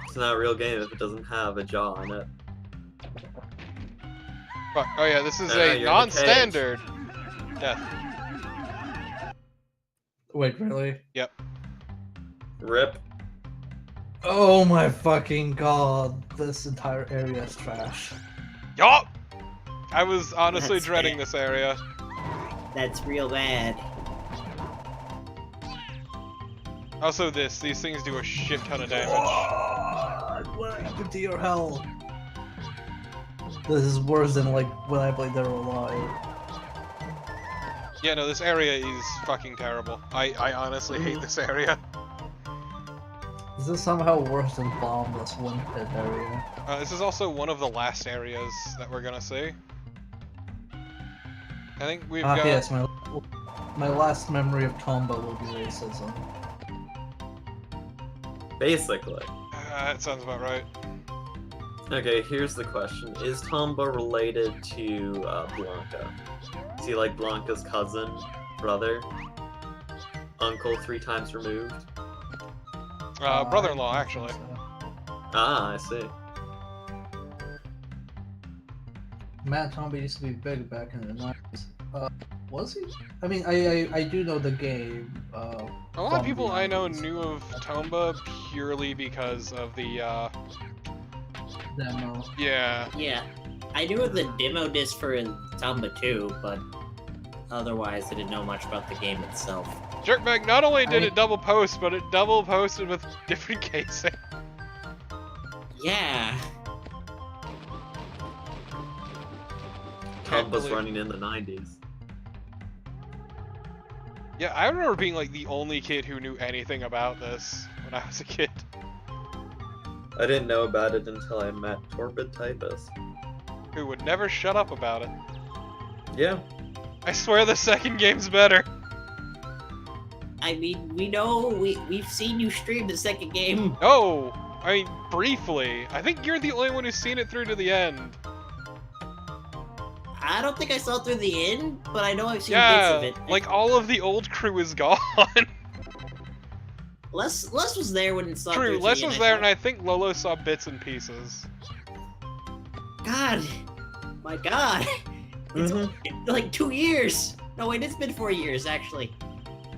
It's not a real game if it doesn't have a jaw in it. Fuck. Oh yeah, this is you're in a the non-standard death. Wait, really? Yep. Rip. Oh my fucking god, this entire area is trash. Yup! I was honestly That's dreading it. this area. That's real bad. Also these things do a shit ton of damage. What happened to your health? This is worse than like when I played Dead or Alive. Yeah, no, this area is fucking terrible. I honestly hate this area. Is this somehow worse than Bombless Wind Pit area? This is also one of the last areas that we're gonna see. I think we've got... Yes, my last memory of Tomba will be racism. Basically. that sounds about right. Okay, here's the question. Is Tomba related to Blanca? Is he like Blanca's cousin, brother, uncle 3 times removed? Brother-in-law, I actually. think so. Ah, I see. Matt Tomba used to be big back in the 90s. Was he? I mean, I do know the game. A lot of people I know knew of Tomba purely because of the, demo. yeah. Yeah. I knew of the demo disc for Tomba 2, but otherwise I didn't know much about the game itself. Jerkbag not only did it double post, but it double posted with different casing. Yeah. Can't Tomba's believe- running in the 90s. Yeah, I remember being like the only kid who knew anything about this when I was a kid. I didn't know about it until I met Torpid Typist. Who would never shut up about it. Yeah. I swear the second game's better. I mean, we know, we've seen you stream the second game. No! I mean, briefly. I think you're the only one who's seen it through to the end. I don't think I saw it through the end, but I know I've seen Yeah, bits of it. like all of the old crew is gone. Les was there when it saw True, through to Les the was end, there I and I think Lolo saw bits and pieces. God, my God, it's like 2 years. No, wait, it's been 4 years actually.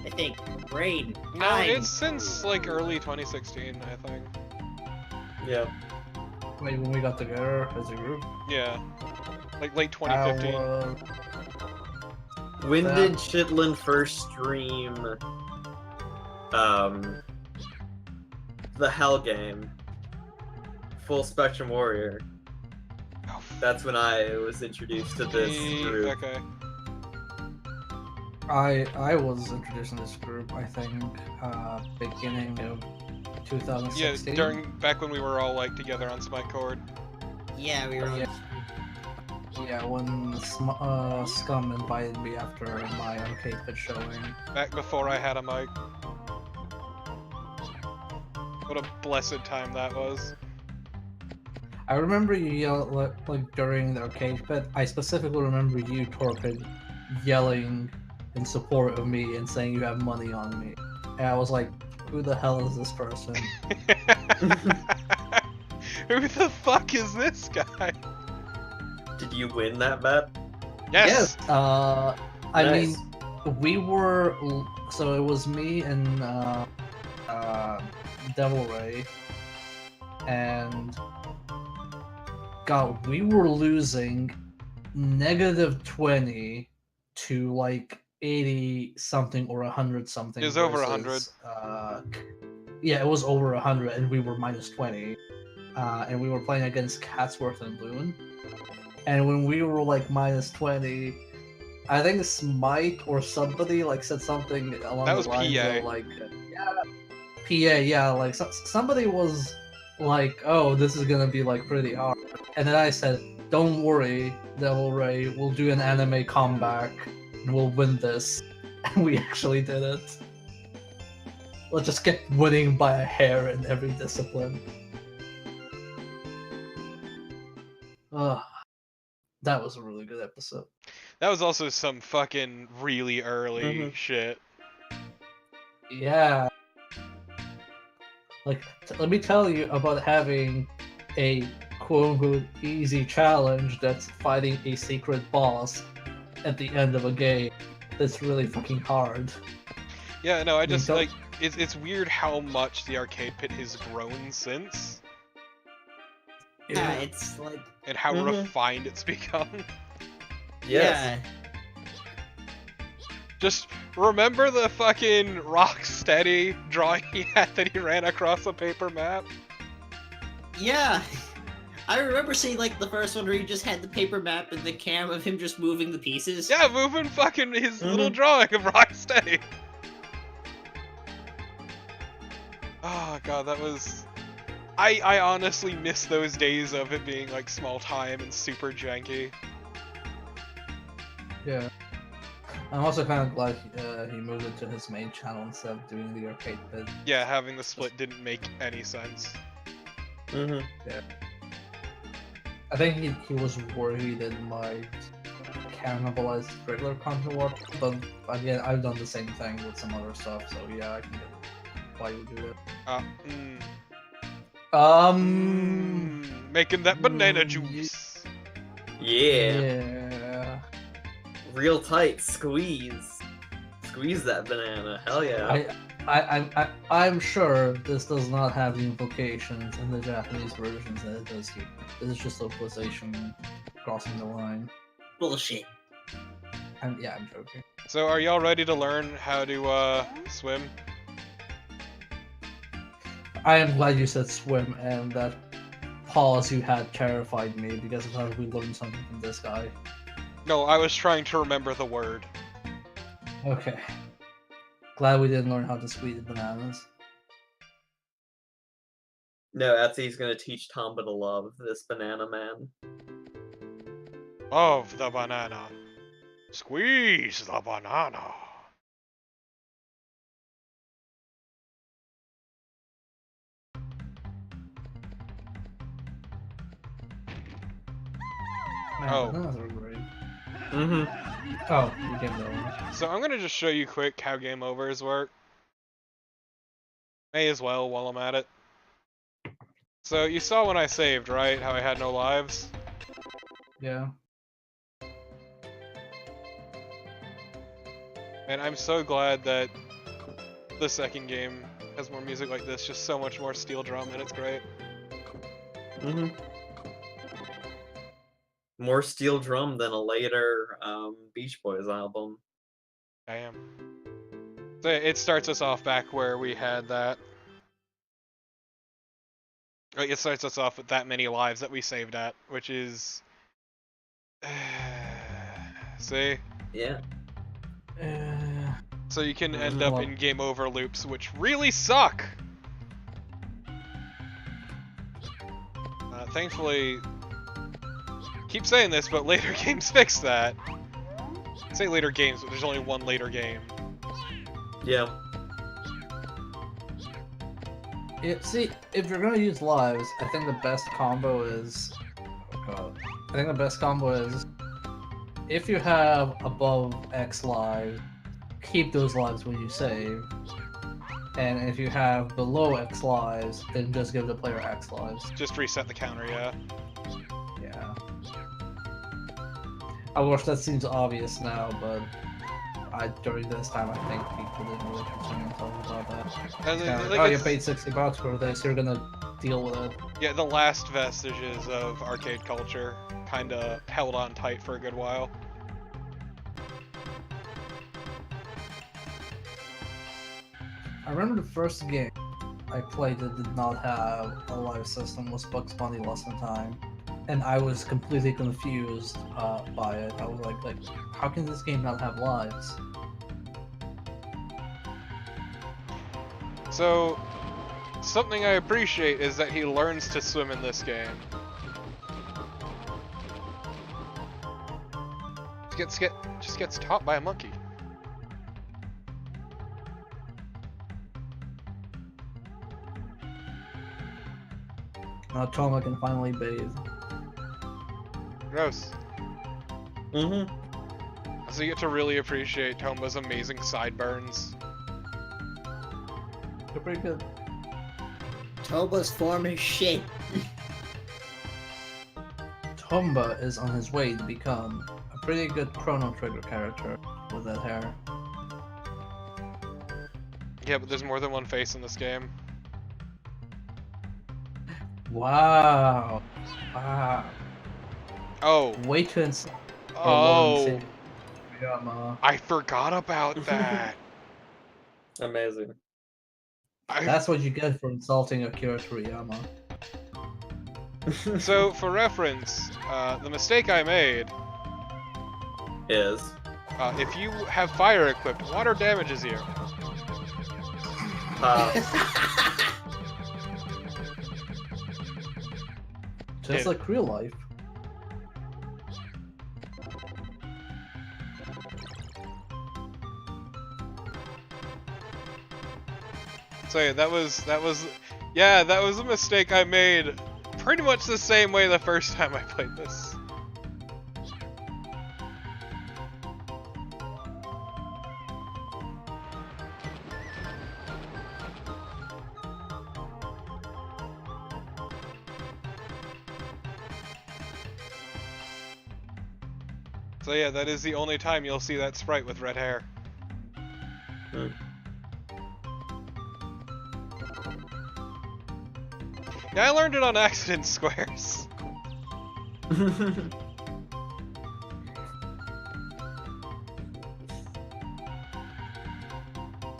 I think. Brain. No, Time. it's since like early 2016, I think. Yeah. Wait, when we got together as a group? Yeah. Like late 2015. When That- did Chitlin first stream the Hell game? Full Spectrum Warrior. Oh, That's when I was introduced to this group. Okay. I was introduced in this group, I think, beginning of 2016. Yeah, back when we were all like together on Smite Cord. Yeah, we were. Yeah. Yeah, when Scum invited me after my arcade pit showing. Back before I had a mic. What a blessed time that was. I remember you yell like during the arcade pit. I specifically remember you, Torpid, yelling in support of me and saying you have money on me. And I was like, who the hell is this person? Who the fuck is this guy? Did you win that bet? Yes! I Nice. mean, we were... So it was me and Devil Ray. And... God, we were losing -20 to like 80 something or 100 something. It was over versus, 100. Yeah, it was over 100, and we were -20. And we were playing against Catsworth and Loon. And when we were like -20, I think Smite or somebody like said something along That the was lines PA. of like, PA, yeah, like somebody was like, oh, this is gonna be like pretty hard. And then I said, don't worry, Devil Ray, we'll do an anime comeback and we'll win this. And we actually did it. We'll just get winning by a hair in every discipline. That was a really good episode. That was also some fucking really early shit. Yeah. Like, let me tell you about having a quote-unquote easy challenge that's fighting a secret boss at the end of a game that's really fucking hard. Yeah, no, I just, like, it's weird how much the arcade pit has grown since. Yeah, it's like... And how refined it's become. Yes. Yeah. Just remember the fucking Rocksteady drawing he had that he ran across a paper map? Yeah. I remember seeing like the first one where he just had the paper map and the cam of him just moving the pieces. Yeah, moving fucking his little drawing of Rocksteady. Oh god, that was... I honestly miss those days of it being like small time and super janky. Yeah. I'm also kind of glad he moved it to his main channel instead of doing the arcade pit. Yeah, having the split didn't make any sense. Yeah. I think he was worried it might cannibalize regular content work, but again, I've done the same thing with some other stuff, so yeah, I can get why you would do it. Making that banana juice. Yeah. Real tight squeeze. Squeeze that banana. Hell yeah. I'm sure this does not have the implications in the Japanese versions that it does here. This is just localization crossing the line. Bullshit. I'm joking. So are y'all ready to learn how to swim? I am glad you said swim, and that pause you had terrified me because I thought we learned something from this guy. No, I was trying to remember the word. Okay. Glad we didn't learn how to squeeze bananas. No, Etsy's gonna teach Tomba to love this banana man. Love the banana. Squeeze the banana. Man, Oh. bananas are great. Mm-hmm. Oh, you can go. So I'm gonna just show you quick how game overs work. May as well while I'm at it. So you saw when I saved, right? How I had no lives? Yeah. And I'm so glad that the second game has more music like this, just so much more steel drum, and it's great. Mm-hmm. More steel drum than a later Beach Boys album. Damn. So it starts us off back where we had that. Like, it starts us off with that many lives that we saved at, which is... See? Yeah. So you can end up in game over loops, which really suck! keep saying this, but later games fix that. I say later games, but there's only one later game. Yeah. See, if you're gonna use lives, I think the best combo is. Oh god. I think the best combo is if you have above X lives, keep those lives when you save. And if you have below X lives, then just give the player X lives. Just reset the counter, yeah. Yeah. Of course, that seems obvious now, but during this time, I think people didn't really concern themselves about that. Like oh, you paid $60 for this, you're gonna deal with it. Yeah, the last vestiges of arcade culture kinda held on tight for a good while. I remember the first game I played that did not have a live system was Bugs Bunny Lost in Time, and I was completely confused by it. I was like, how can this game not have lives? So, something I appreciate is that he learns to swim in this game. Just gets taught by a monkey. Now Tomba can finally bathe. Gross. Mm-hmm. So you get to really appreciate Tomba's amazing sideburns. They're pretty good. Toba's form is shit. Tomba is on his way to become a pretty good Chrono Trigger character with that hair. Yeah, but there's more than one face in this game. Wow. Wow. Oh. Way to insult. Oh. Toriyama. I forgot about that. Amazing. That's what you get for insulting Akira Toriyama. So, for reference, the mistake I made Is. if you have fire equipped, water damages you. Just like real life. So yeah, that was a mistake I made pretty much the same way the first time I played this. So yeah, that is the only time you'll see that sprite with red hair. Hmm. Yeah, I learned it on accident, Squares.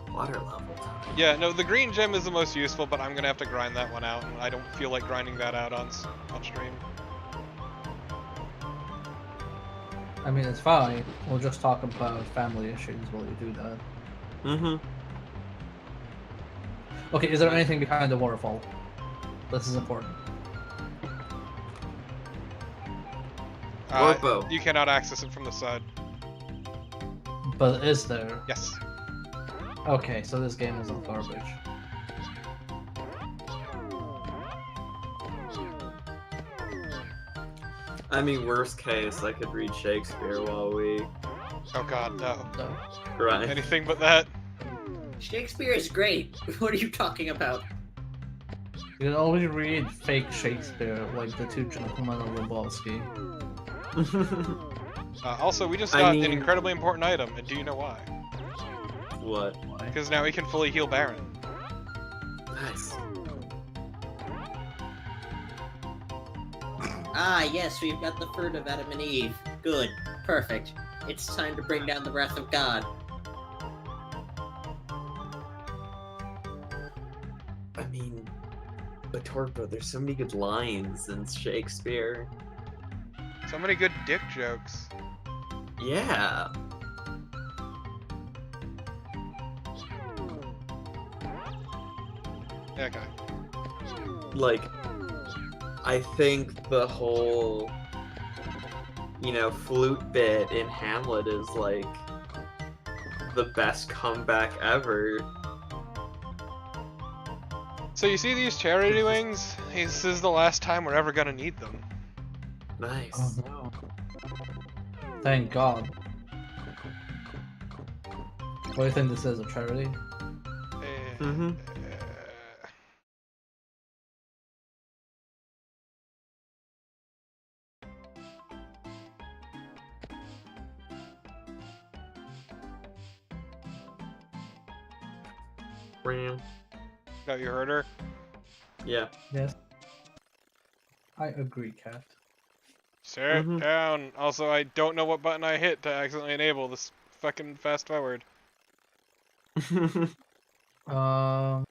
Water level time. Yeah, no, the green gem is the most useful, but I'm gonna have to grind that one out, and I don't feel like grinding that out on stream. I mean, it's fine. We'll just talk about family issues while you do that. Mm-hmm. Okay, is there anything behind the waterfall? This is important. Warpo. You cannot access it from the side. But is there? Yes. Okay, so this game isn't garbage. I mean, worst case, I could read Shakespeare while we Oh god, no. So, grind. Anything but that. Shakespeare is great. What are you talking about? you can always read fake Shakespeare, like the Two Gentlemen of Lebowski. Also, we just I got mean- an incredibly important item, and do you know why? What? Why? Because now we can fully heal Baron. Nice. Ah, yes, we've got the fruit of Adam and Eve. Good. Perfect. It's time to bring down the wrath of God. I mean, but Torpo, there's so many good lines in Shakespeare. So many good dick jokes. Yeah. Yeah, okay. Like, I think the whole flute bit in Hamlet is like the best comeback ever. So you see these charity wings? This is the last time we're ever gonna need them. Nice. Oh no. Thank God. What do you think this is, a charity? Mm-hmm. No, you heard her? Yeah. Yes. I agree, Cat. Sit down. Also, I don't know what button I hit to accidentally enable this fucking fast forward. I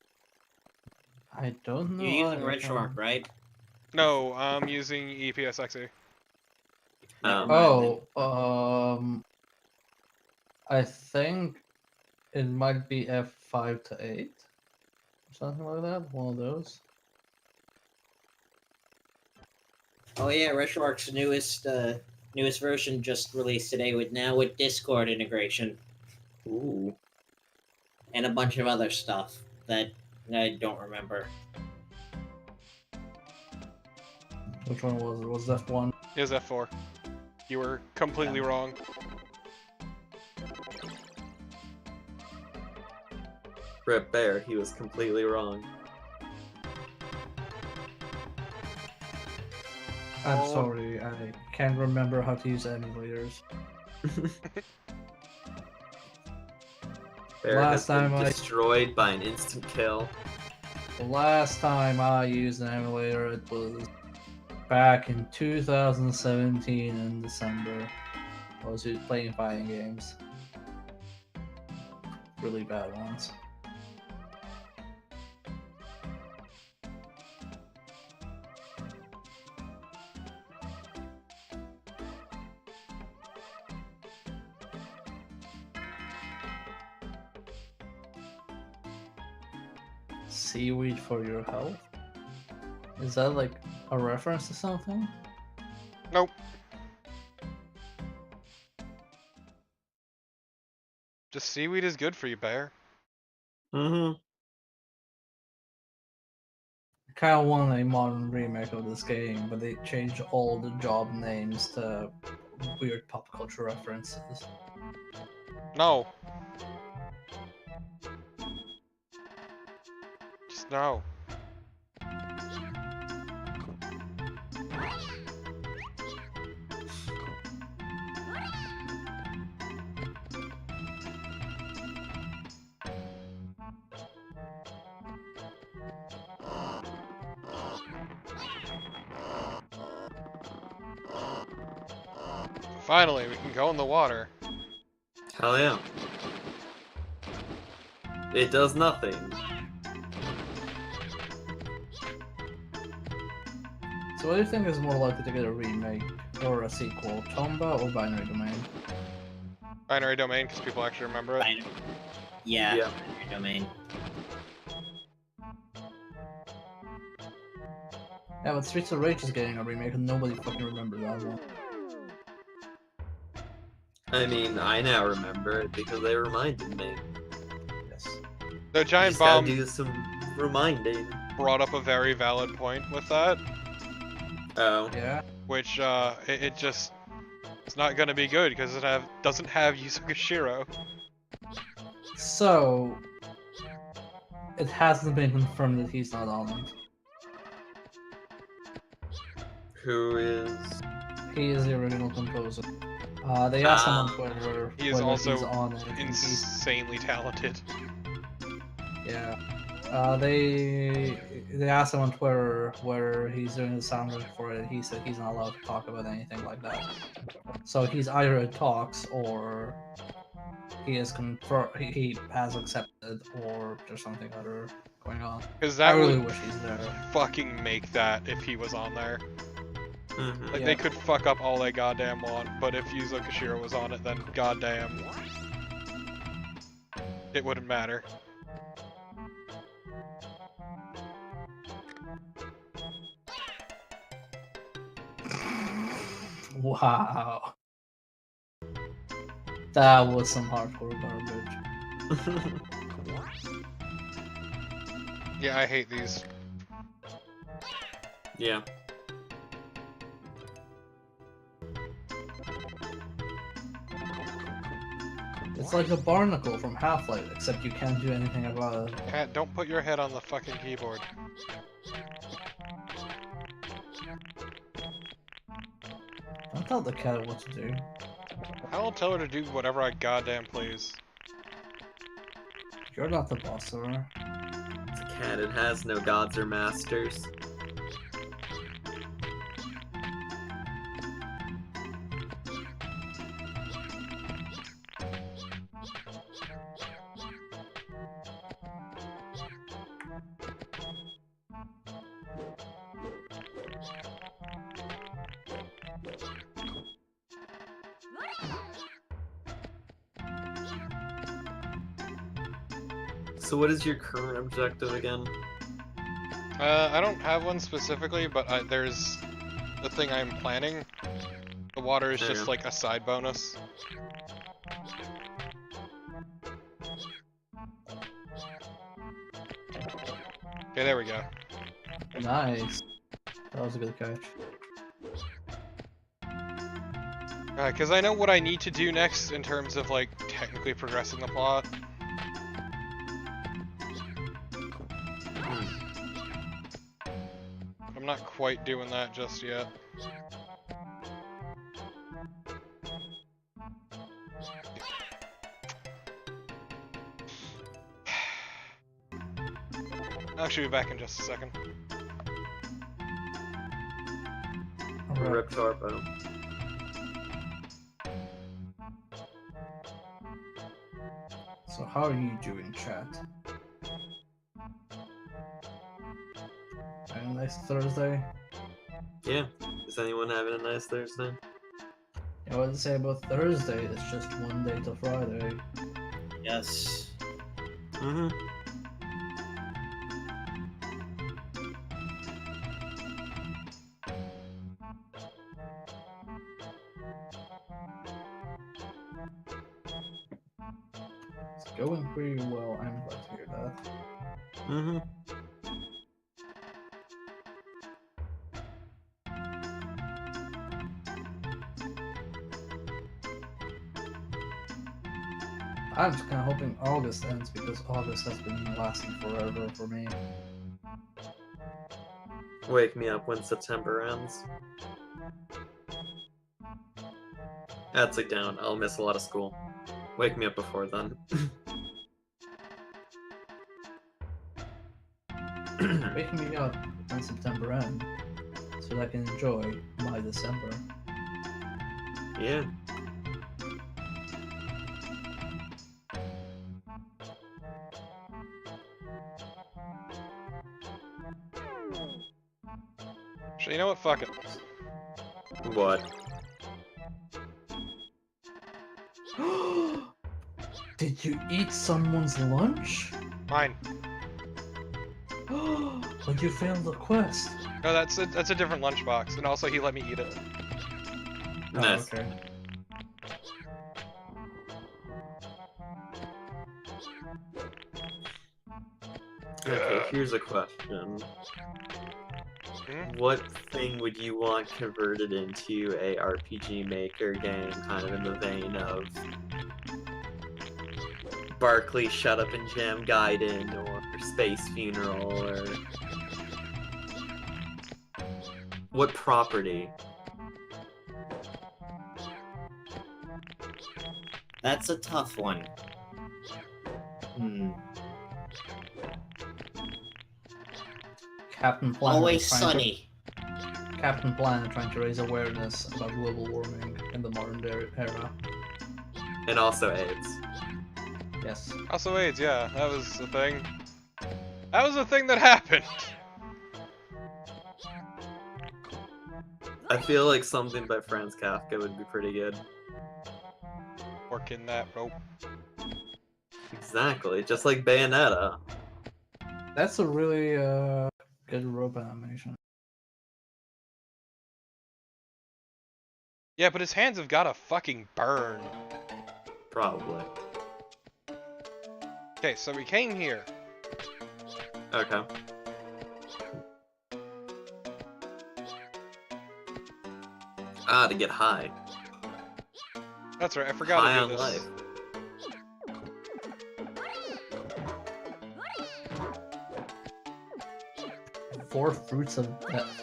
don't know. You're using Retro right? No, I'm using EPSXE. Never mind I think it might be F5 to 8. Something like that. One of those. Oh yeah, RetroArch's newest version just released today with Discord integration. Ooh. And a bunch of other stuff that I don't remember. Which one was it? Was that one? It was F4. You were completely wrong. Rip Bear, he was completely wrong. I'm sorry, I can't remember how to use emulators. Bear Last has been time destroyed by an instant kill. The last time I used an emulator, it was back in 2017 in December. I was playing fighting games. Really bad ones. Seaweed for your health? Is that like a reference to something? Nope. Just seaweed is good for you, Bear. Mm-hmm. I kind of want a modern remake of this game, but they changed all the job names to weird pop culture references. No. Just no. Finally, we can go in the water. Hell yeah. It does nothing. So what do you think is more likely to get a remake or a sequel, Tomba or Binary Domain? Binary Domain, because people actually remember it. Yeah, Yeah. Binary Domain. Yeah, but Streets of Rage is getting a remake and nobody fucking remembers that one. I mean, I now remember it because they reminded me. Yes. The Giant Just gotta Bomb do some reminding. brought up a very valid point with that, Oh. Yeah. which it just it's not gonna be good because it doesn't have Yuzo Koshiro. So it hasn't been confirmed that he's not on it. Who is... He is the original composer. They asked him on Twitter He is whether also he's on it. and insanely talented. Yeah. They asked him on Twitter whether he's doing the soundtrack for it. He said he's not allowed to talk about anything like that. So he's either in talks or he is he has accepted, or there's something other going on. Because I that really would wish he's there. fucking make that if he was on there. Mhm. Like Yeah. they could fuck up all they goddamn want, but if Yuzo Koshiro was on it, then goddamn, it wouldn't matter. Wow. That was some hardcore garbage. Yeah, I hate these. Yeah. It's like a barnacle from Half-Life, except you can't do anything about it. Cat, don't put your head on the fucking keyboard. Don't tell the cat what to do. I will tell her to do whatever I goddamn please. You're not the boss, sir. It's a cat, it has no gods or masters. So what is your current objective again? I don't have one specifically, but there's the thing I'm planning. The water is just like a side bonus. Okay, there we go. Nice. That was a good catch. Because I know what I need to do next in terms of like technically progressing the plot. I'm not quite doing that just yet. I'll actually be back in just a second. Alright. Rip Torpo. So how are you doing, chat? Having a nice Thursday? Yeah. Is anyone having a nice Thursday? Yeah, what to say about Thursday? It's just one day till Friday. Yes. Mm-hmm. It's going pretty well. I'm glad to hear that. Mm-hmm. I'm just kind of hoping August ends because August has been lasting forever for me. Wake me up when September ends. That's like down. I'll miss a lot of school. Wake me up before then. Wake me up when September ends so that I can enjoy my December. Yeah. So you know what? Fuck it. What? Did you eat someone's lunch? Mine. But you failed the quest. No, that's a different lunchbox, and also he let me eat it. Nice. Oh, okay. Okay, here's a question. What thing would you want converted into a RPG Maker game, kind of in the vein of Barkley Shut Up and Jam Gaiden, or Space Funeral, or... What property? That's a tough one. Hmm. Captain Planet. Always Sunny. Captain Planet trying to raise awareness about global warming in the modern era. And also AIDS. Yes. Also AIDS, yeah, that was the thing. That was the thing that happened. I feel like something by Franz Kafka would be pretty good. Working that rope. Exactly, just like Bayonetta. That's a really good rope animation. Yeah, but his hands have gotta fucking burn. Probably. Okay, so we came here. Okay. Ah, to get high. That's right, I forgot High to on do this. life. Four fruits of death.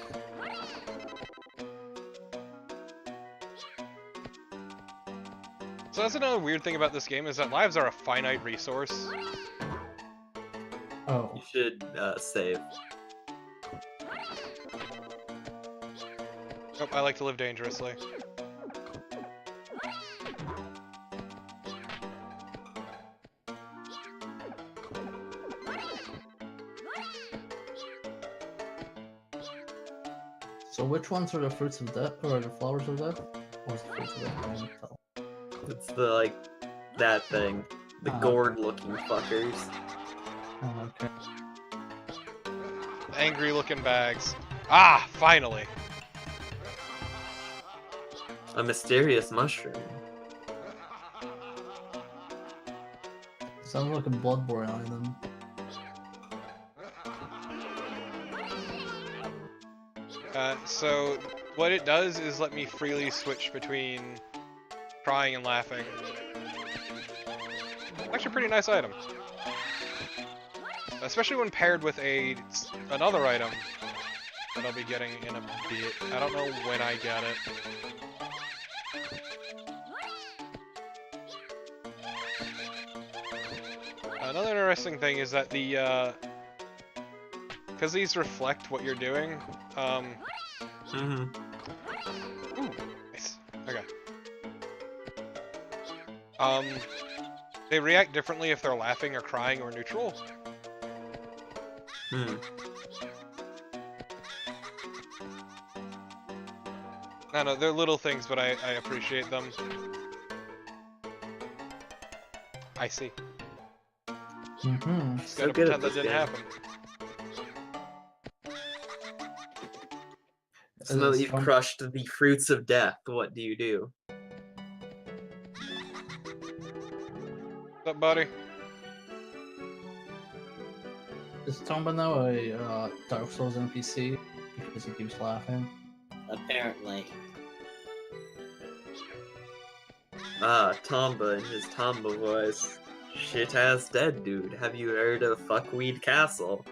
So that's another weird thing about this game, is that lives are a finite resource. Oh. You should save. Nope, I like to live dangerously. So which ones are the fruits of death, or the flowers of death? What's the fruits of death? I can't tell. It's the, like, that thing. The gourd-looking fuckers. Oh, okay. Angry looking bags. Ah, finally! A mysterious mushroom. Sounds like a Bloodborne item. So what it does is let me freely switch between crying and laughing. Actually a pretty nice item. Especially when paired with another item that I'll be getting in a bit. I don't know when I get it. Another interesting thing is that the, because these reflect what you're doing, Mm-hmm. Ooh, nice. Okay. They react differently if they're laughing or crying or neutral. Hmm. I know, they're little things, but I appreciate them. I see. Mm-hmm. Just So gotta good at pretend that this didn't game. happen. So now that you've crushed the fruits of death, what do you do? What's up, buddy? Is Tomba now a Dark Souls NPC because he keeps laughing? Apparently. Ah, Tomba in his Tomba voice. Shit-ass dead dude. Have you heard of Fuckweed Castle?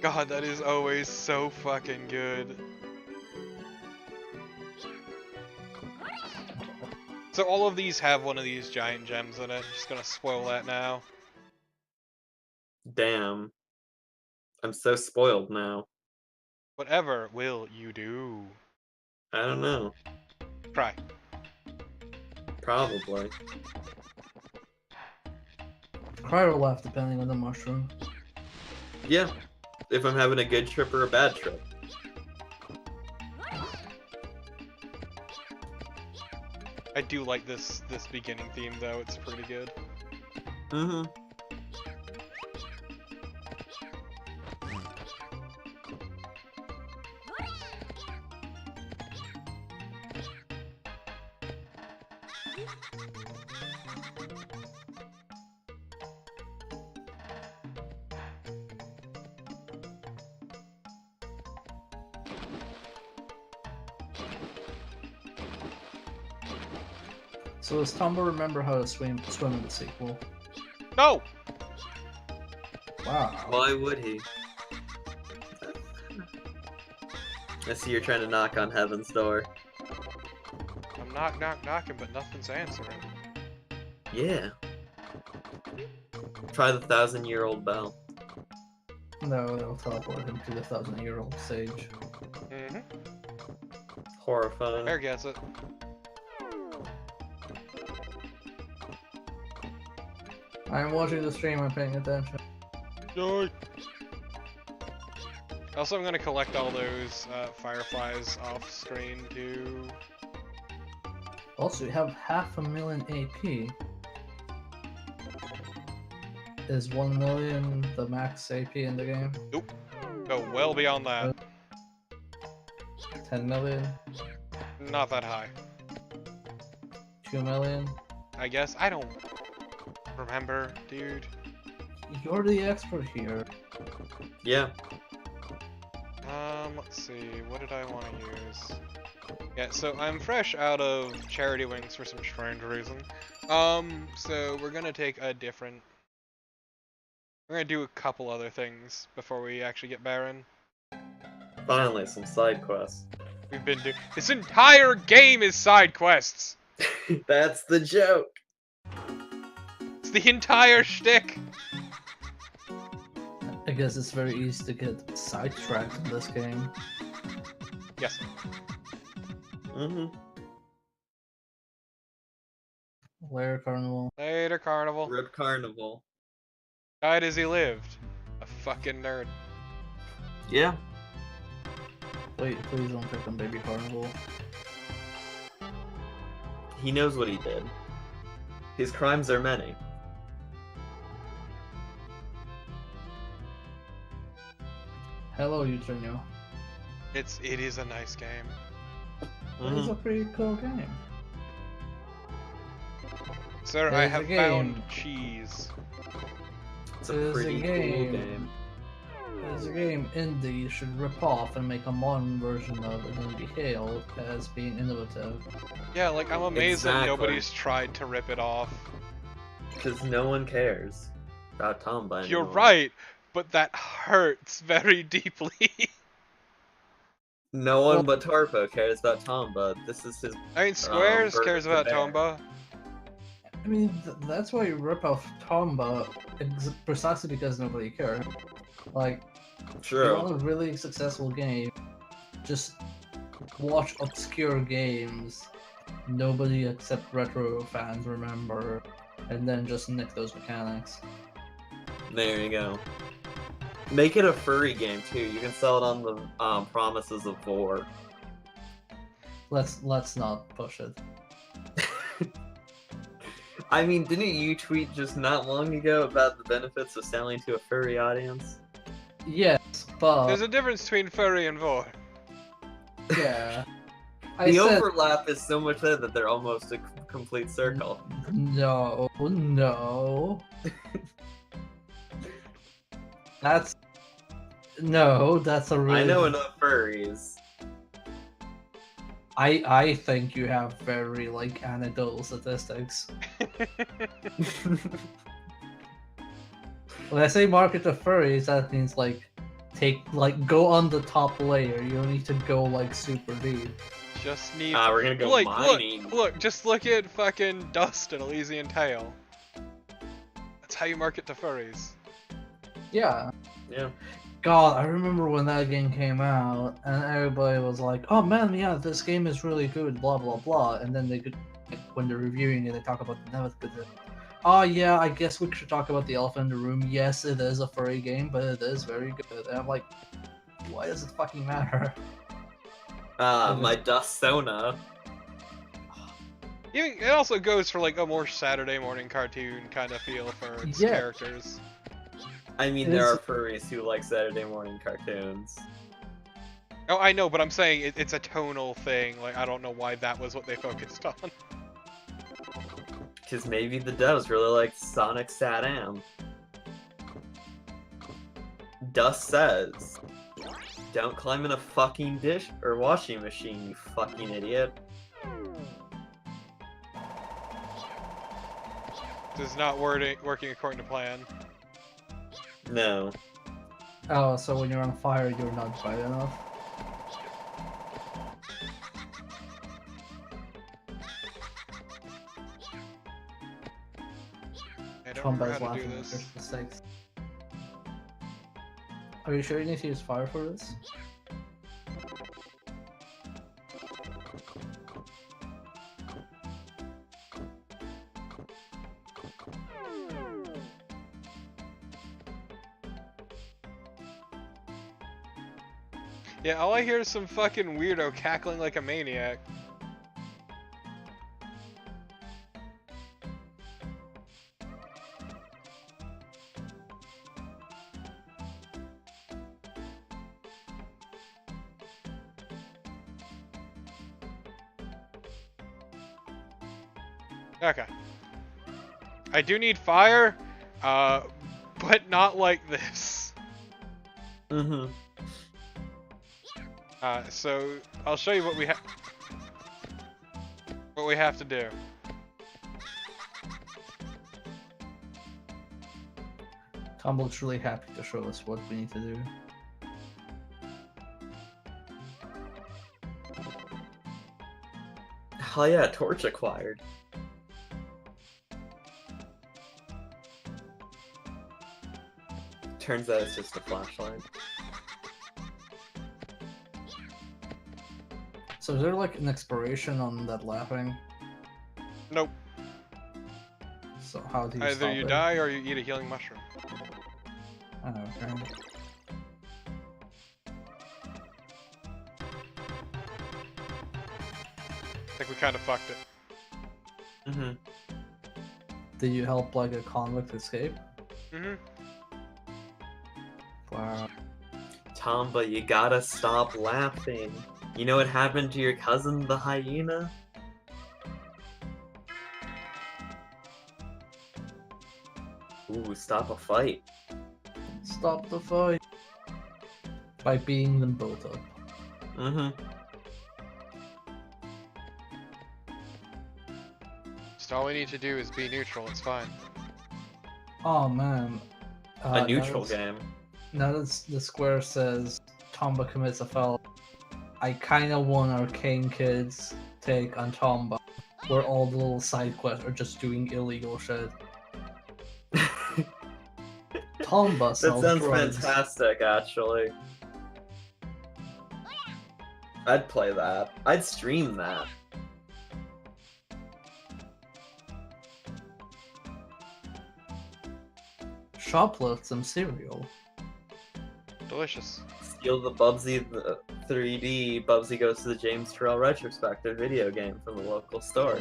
God, that is always so fucking good. So all of these have one of these giant gems in it. Just gonna spoil that now. Damn. I'm so spoiled now. Whatever will you do? I don't know. Cry. Probably. Cry or laugh, depending on the mushroom. Yeah. If I'm having a good trip or a bad trip. I do like this beginning theme though. It's pretty good. Mm-hmm. So does Tomba remember how to swim in the sequel? No! Wow. Why would he? I see you're trying to knock on heaven's door. I'm knocking, but nothing's answering. Yeah. Try the 1,000-year-old bell. No, it'll teleport him to the 1,000-year-old sage. Mm-hmm. Horrifying. Bear gets it. I'm watching the stream, I'm paying attention. Yay! Also, I'm gonna collect all those fireflies off screen too. Also, you have 500,000 AP. Is 1 million the max AP in the game? Nope. Go well beyond that. 10 million? Not that high. 2 million? I guess. I don't remember, dude. You're the expert here. Yeah. Let's see. What did I want to use? Yeah, so I'm fresh out of charity wings for some strange reason. So we're gonna take a different. We're gonna do a couple other things before we actually get Baron. Finally, some side quests. We've been doing. This entire game is side quests. That's the joke. It's the entire shtick. I guess it's very easy to get sidetracked in this game. Yes. Mm-hmm. Lair Carnival. Later, Carnival. Rip Carnival. Died as he lived. A fucking nerd. Yeah. Wait, please don't pick on Baby Carnival. He knows what he did. His crimes are many. Hello, Eugenio. It is a nice game. It's a pretty cool game. Sir, It I is a have game. found cheese. It's It a is a pretty cool game. game. As a game indie should rip off and make a modern version of and then be hailed as being innovative. Yeah, like I'm amazed that Exactly. nobody's tried to rip it off. Because no one cares about Tomba anymore. You're right, but that hurts very deeply. No one but Tarpo cares about Tomba. This is his. I mean, Squares Bird cares the about Bear. Tomba. I mean, that's why you rip off Tomba, precisely because nobody cared. Like, if you True. want a really successful game, just watch obscure games nobody except retro fans remember, and then just nick those mechanics. There you go. Make it a furry game too. You can sell it on the promises of Boar. Let's not push it. I mean, didn't you tweet just not long ago about the benefits of selling to a furry audience? Yes, but There's a difference between furry and vor. yeah. The overlap is so much there that they're almost a complete circle. No. That's a really. I know enough furries. I think you have very like anecdotal statistics. When I say market to furries, that means go on the top layer. You don't need to go like super deep. Just need. We're gonna go mining. Look, just look at fucking Dust and Elysian Tail. That's how you market to furries. Yeah. Yeah. God, I remember when that game came out, and everybody was like, "Oh man, yeah, this game is really good." Blah blah blah, and then when they're reviewing it, they talk about the negative. Oh yeah, I guess we should talk about the elephant in the room. Yes, it is a furry game, but it is very good. And I'm like, why does it fucking matter? My Dustona. It also goes for like a more Saturday morning cartoon kind of feel for its Yeah. characters. I mean, It there is- are furries who like Saturday morning cartoons. Oh, I know, but I'm saying it's a tonal thing. Like, I don't know why that was what they focused on. Because maybe the devs really like Sonic Sat-Am. Dust says, "Don't climb in a fucking dish or washing machine, you fucking idiot." This is not working according to plan. No. Oh, so when you're on fire, you're not bright enough. I don't Tomba remember is how to do laughing at this. your mistakes. Are you sure you need to use fire for this? Yeah, all I hear is some fucking weirdo cackling like a maniac. Okay. I do need fire, but not like this. Mm-hmm. So I'll show you what we have. What we have to do. Tom looks really happy to show us what we need to do. Oh yeah, torch acquired. Turns out it's just a flashlight. So is there like an expiration on that laughing? Nope. So how do you Either stop you it? die or you eat a healing mushroom. Oh, okay. I think we kind of fucked it. Mm-hmm. Did you help like a convict escape? Mm-hmm. Wow. Tomba, you gotta stop laughing. You know what happened to your cousin, the hyena? Ooh, stop a fight. Stop the fight by beating them both up. Mm-hmm. Just all we need to do is be neutral. It's fine. Oh man. A neutral now that- game. Now that the square says Tomba commits a felony, I kinda want Arcane Kids take on Tomba, where all the little side quests are just doing illegal shit. Tomba That sells sounds drugs. fantastic, actually. I'd play that. I'd stream that. Shoplift some cereal. Delicious. Steal the Bubsy the 3D. Bubsy goes to the James Terrell retrospective video game from the local store.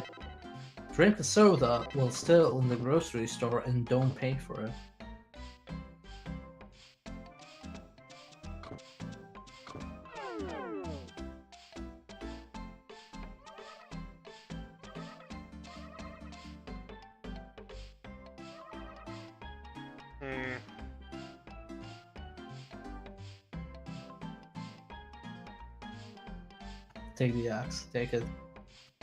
Drink a soda while still in the grocery store and don't pay for it. Hmm. Take the axe. Take it.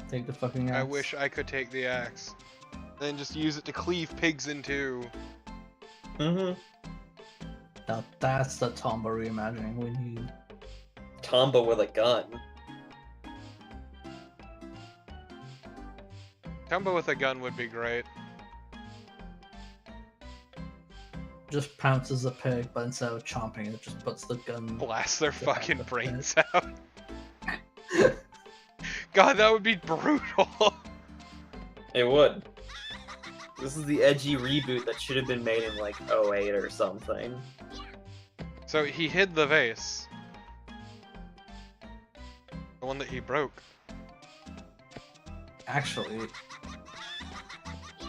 Take the fucking axe. I wish I could take the axe. Then just use it to cleave pigs in two. Mm-hmm. Now that's the Tomba reimagining we need. Tomba with a gun. Tomba with a gun would be great. Just pounces a pig, but instead of chomping it, just puts the gun. Blast their Yeah, fucking that's brains out. God, that would be brutal. It would. This is the edgy reboot that should have been made in like 08 or something. So he hid the vase. The one that he broke. Actually,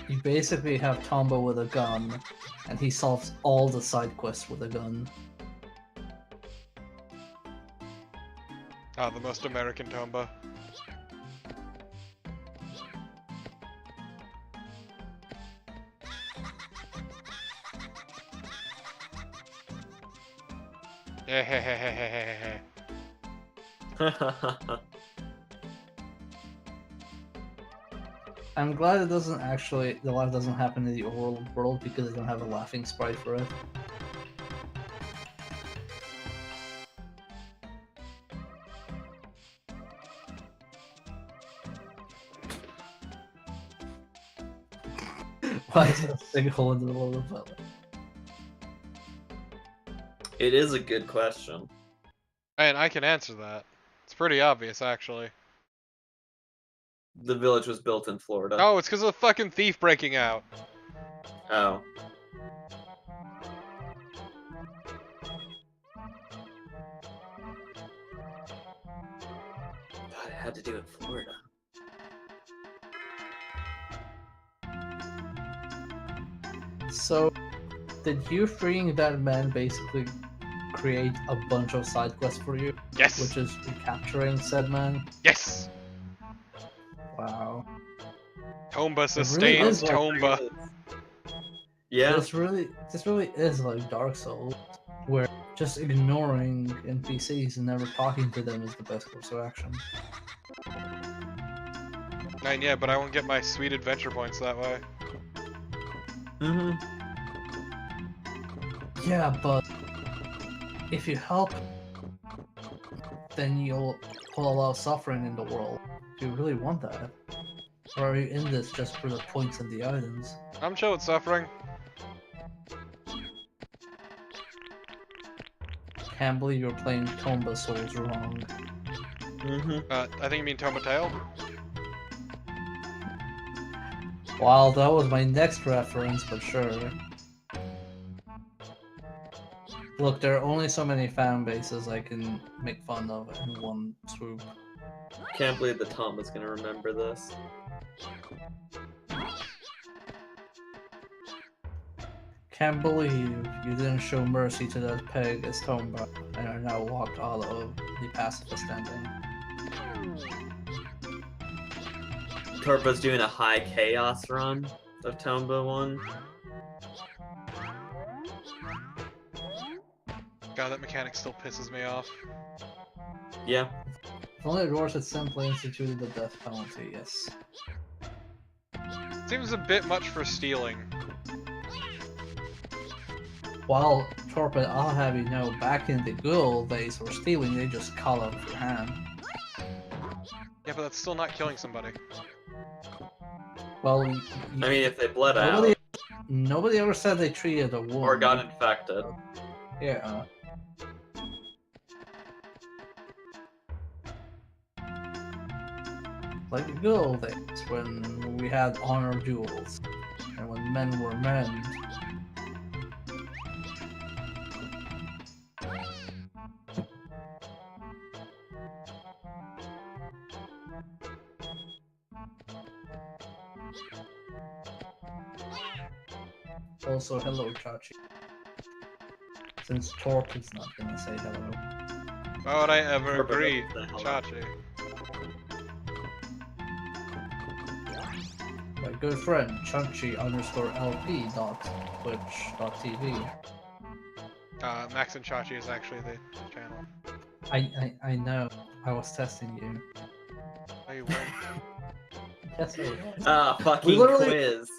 you basically have Tomba with a gun, and he solves all the side quests with a gun. Ah, the most American Tomba. I'm glad it doesn't actually, the laugh doesn't happen in the overworld world because they don't have a laughing sprite for it. Why is there a sinkhole in the middle of the valley? It is a good question. And I can answer that. It's pretty obvious, actually. The village was built in Florida. Oh, it's because of the fucking thief breaking out. Oh. God, it had to do in Florida. So, did you freeing that man basically create a bunch of side quests for you? Yes! Which is recapturing said man? Yes! Wow. Tomba really sustains is like- Tomba. Yeah. This really is like Dark Souls, where just ignoring NPCs and never talking to them is the best course of action. And yeah, but I won't get my sweet adventure points that way. Mm-hmm. Yeah, but if you help, then you'll allow suffering in the world. Do you really want that? Or are you in this just for the points and the items? I'm chill with suffering. Can't believe you're playing Tomba Souls wrong. Mm-hmm. I think you mean Tomba Tail? Wow, that was my next reference, but sure. Look, there are only so many fan bases I can make fun of in one swoop. Can't believe the Tom is gonna remember this. Can't believe you didn't show mercy to that peg as Tomba and are now locked out of the pacifist ending. Torpo's doing a high chaos run of Tomba 1. God, that mechanic still pisses me off. Yeah. If only Roars had simply instituted the death penalty, yes. Seems a bit much for stealing. While Torpid, I'll have you know, back in the good old days for stealing, they just cut off your hand. Yeah, but that's still not killing somebody. Well, I mean, if they bled nobody, out nobody ever said they treated a wound. or got infected. Yeah. Like the good old days when we had honor duels and when men were men. Also, hello, Chachi. Since Torp is not gonna say hello. Why would I ever Torpid agree, doesn't say hello. Chachi? My good friend, Chachi_LP.twitch.tv. Max and Chachi is actually the channel. I know. I was testing you. Oh, you weren't. Yes, I was. Fucking We literally- quiz.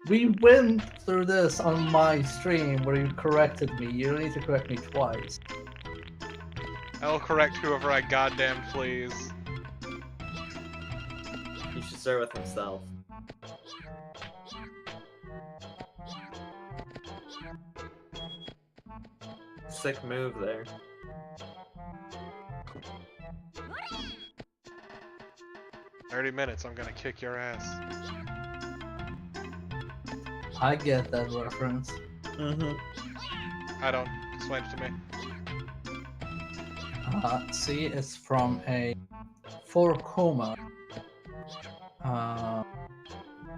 We went through this on my stream where you corrected me. You don't need to correct me twice. I'll correct whoever I goddamn please. He should start with himself. Sick move there. "30 minutes, I'm gonna kick your ass." I get that reference. Mm-hmm. I don't. Explain it to me. See, it's from a 4-coma,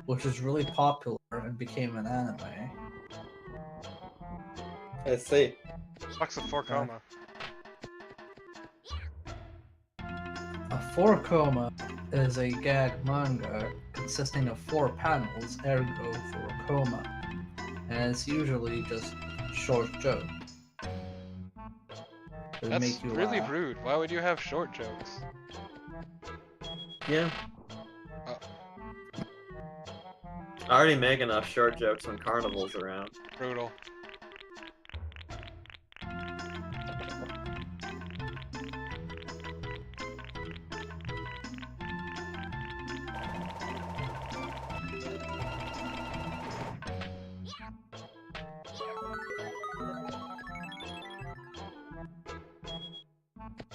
which was really popular and became an anime. I see. Fuck's a 4-coma. A 4-coma is a gag manga consisting of 4 panels, ergo 4-coma, and it's usually just short jokes. That That's make you really laugh. rude. Why would you have short jokes? Yeah. Oh. I already make enough short jokes when Carnival's around. Brutal.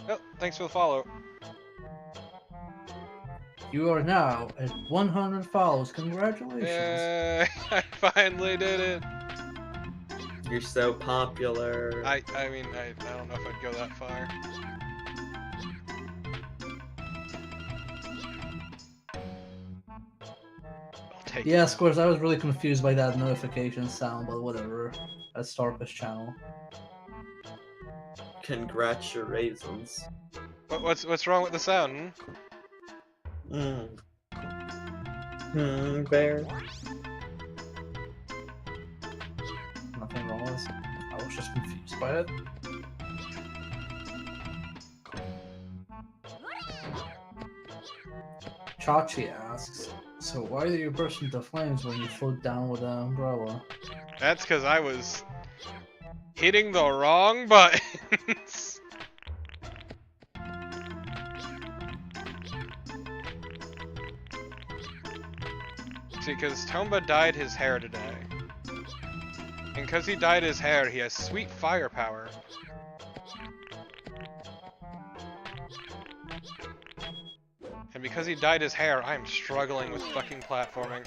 Oh, thanks for the follow. You are now at 100 follows. Congratulations. Yay! I finally did it. You're so popular. I mean, I don't know if I'd go that far. I'll take Yeah, it. of course, I was really confused by that notification sound, but whatever. That's Starfish channel. Congratulations. What's wrong with the sound? Mm. Bear. Nothing wrong with this. I was just confused by it. Chachi asks, so why do you burst into flames when you float down with an umbrella? That's because I was hitting the wrong buttons. See, because Tomba dyed his hair today. And because he dyed his hair, he has sweet firepower. And because he dyed his hair, I'm struggling with fucking platforming.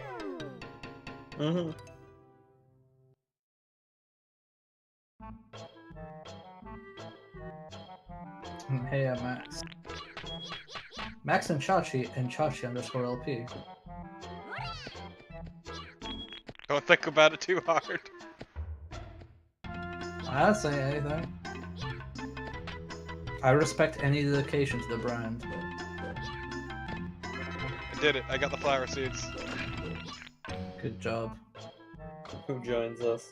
Hey, Max. Max and Chachi _LP. Don't think about it too hard. I didn't say anything. I respect any dedication to the brand. I did it. I got the flower seeds. Good job. Who joins us?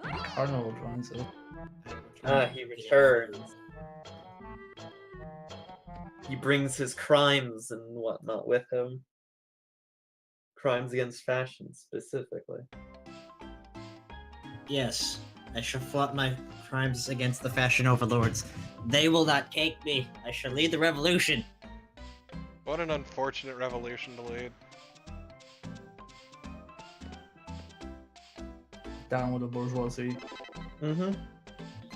Cardinal joins us. He returns. He brings his crimes and whatnot with him. Crimes against fashion, specifically. Yes, I shall flaunt my crimes against the fashion overlords. They will not take me. I shall lead the revolution. What an unfortunate revolution to lead. Down with the bourgeoisie.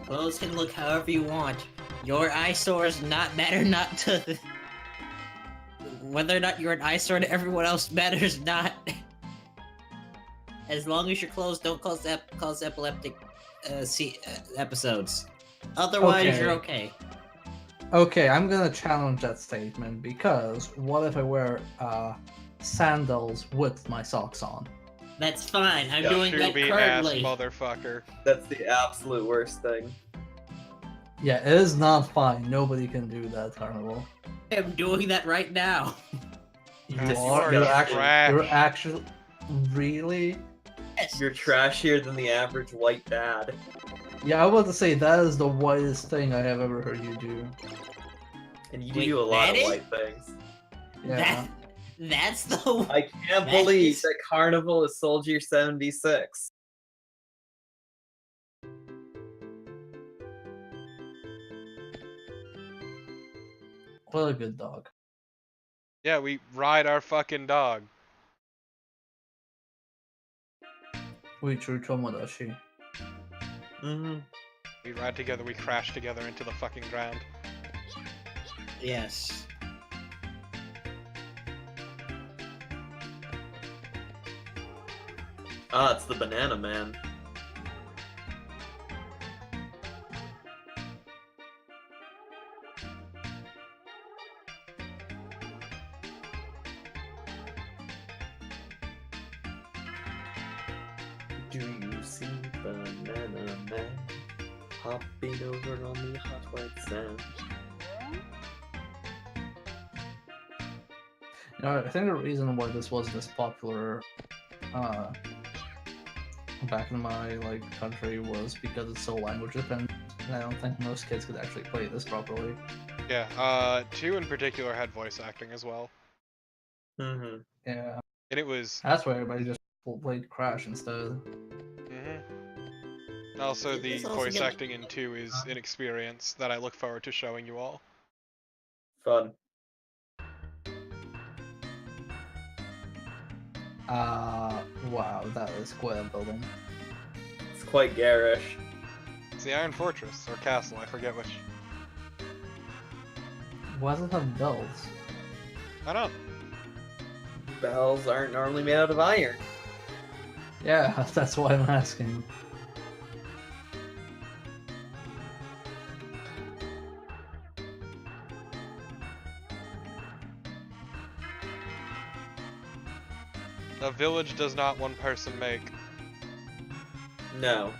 Clothes can look however you want. Your eyesores not matter not to... Whether or not you're an eyesore to everyone else matters not. As long as your clothes don't cause epileptic episodes. Otherwise, you're okay. Okay, I'm gonna challenge that statement because what if I wear sandals with my socks on? That's fine. I'm Yeah, doing that Shooby currently. ass motherfucker. That's the absolute worst thing. Yeah, it is not fine. Nobody can do that, Carnival. I'm doing that right now. You You are. are You're trash. actually. Really? Yes. You're trashier than the average white dad. Yeah, I was about to say that is the whitest thing I have ever heard you do. And you Wait, do a lot of that is- white things. Yeah. That's the... I can't That believe is- that Carnival is Soldier 76. What a good dog. Yeah, we ride our fucking dog. We true Tomodachi. We ride together, we crash together into the fucking ground. Yes. Ah, it's the Banana Man. Do you see Banana Man hopping over on the hot white sand? You know, I think the reason why this was this popular back in my country was because it's so language dependent, and I don't think most kids could actually play this properly. Yeah, 2 in particular had voice acting as well. Mm-hmm. Yeah, And it was... that's why everybody just played Crash instead. Also, the It's also voice good- acting in 2 is an experience that I look forward to showing you all. Fun. Wow, that is quite a building. It's quite garish. It's the Iron Fortress, or Castle, I forget which. Why does it have bells? I don't. Bells aren't normally made out of iron. Yeah, that's why I'm asking. A village does not one person make. No.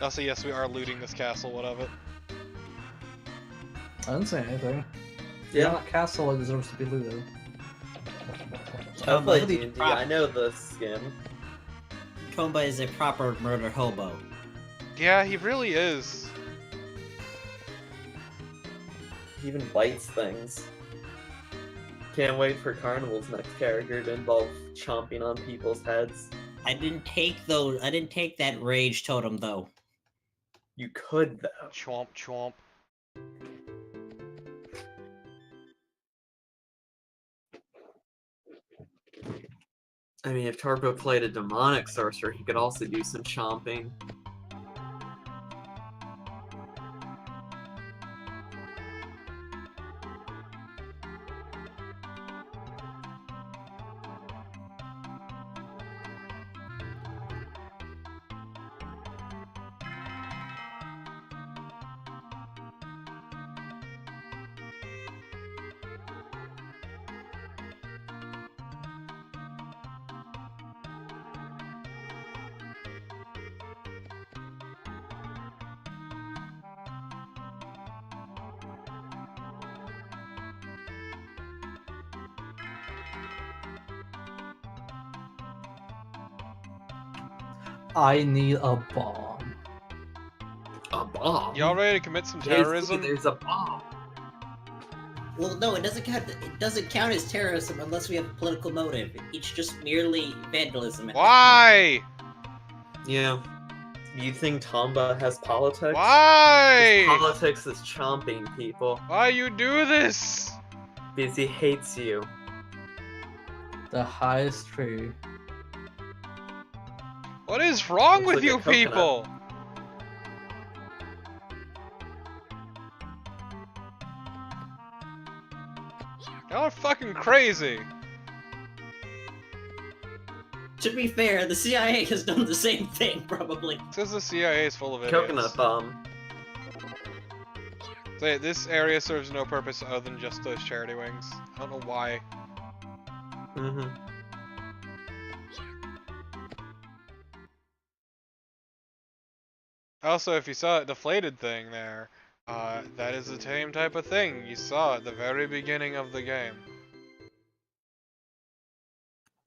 Also, yes, we are looting this castle. What of it? I didn't say anything. Yeah. That castle it deserves to be looted. I play Tomba, D&D, I know the skin. Tomba is a proper murder hobo. Yeah, he really is. He even bites things. Can't wait for Carnival's next character to involve chomping on people's heads. I didn't take that rage totem though. You could, though. Chomp, chomp. I mean, if Turbo played a demonic sorcerer, he could also do some chomping. I need a bomb. A bomb? Y'all ready to commit some JC, terrorism? there's a bomb. Well, no, it doesn't count. It doesn't count as terrorism unless we have a political motive. It's just merely vandalism. Why? Yeah. You think Tomba has politics? Why? His politics is chomping people. Why you do this? Because he hates you. The highest tree. What is wrong Looks with like you a coconut. people? Y'all are fucking crazy. To be fair, the CIA has done the same thing, probably. Says the CIA is full of idiots. Coconut bomb. Say, this area serves no purpose other than just those charity wings. I don't know why. Mm-hmm. Also, if you saw that deflated thing there, that is the same type of thing you saw at the very beginning of the game.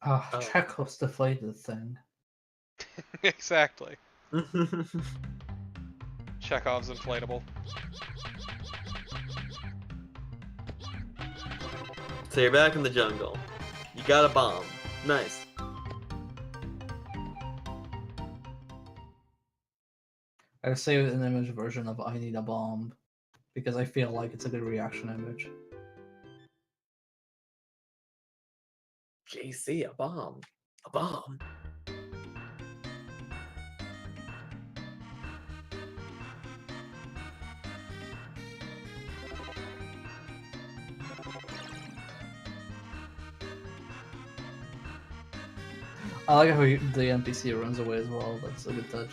Oh, Oh. Chekhov's deflated thing. Exactly. Chekhov's inflatable. So you're back in the jungle. You got a bomb. Nice. I saved an image version of I need a bomb because I feel like it's a good reaction image. JC, a bomb. A bomb. I like how the NPC runs away as well. That's a good touch.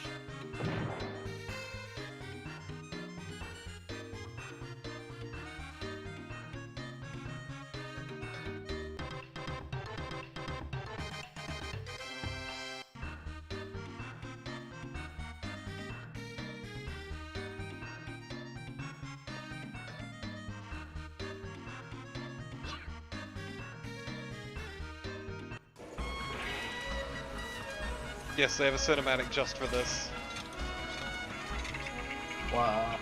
Yes, they have a cinematic just for this. Wow.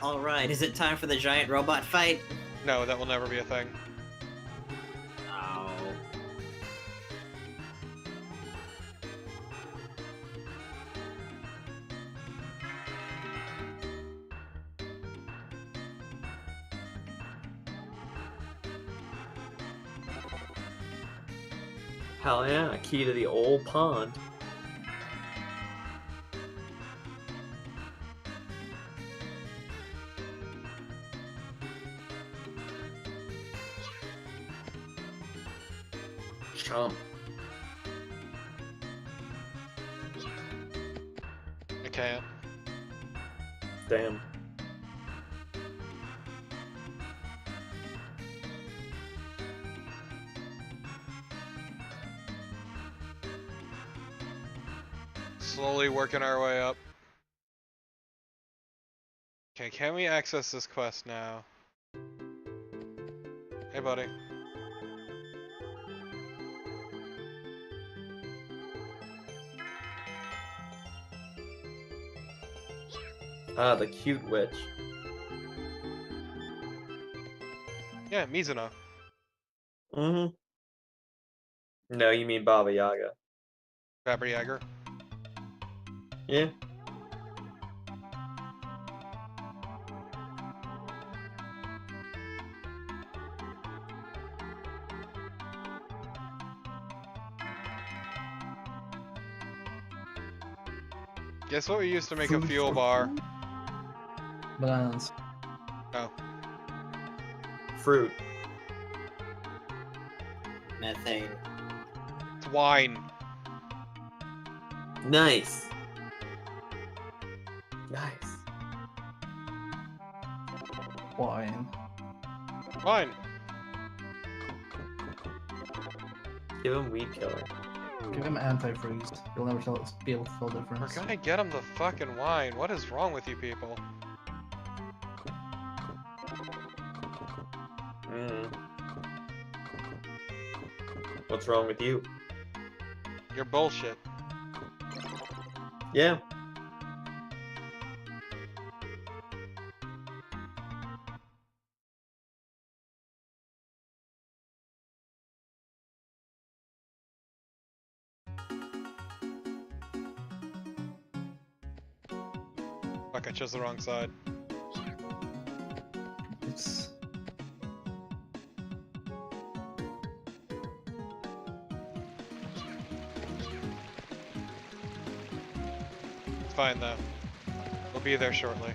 Alright, is it time for the giant robot fight? No, that will never be a thing. Oh. Hell yeah, key to the old pond. Chomp. I can't. Damn. Slowly working our way up. Okay, can we access this quest now? Hey, buddy. Ah, the cute witch. Yeah, Mizuno. Mm-hmm. No, you mean Baba Yaga. Baba Yaga. Yeah. Guess what we used to make a Food fuel for bar? Bananas. Oh. Fruit. Methane. It's wine. Nice. Nice. Wine. Wine. Give him weed killer. Give him antifreeze. You'll never be able to tell the We're difference. gonna get him the fucking wine. What is wrong with you people? What's wrong with you? You're bullshit. Yeah. Fuck, I chose the wrong side. It's It's fine though. We'll be there shortly.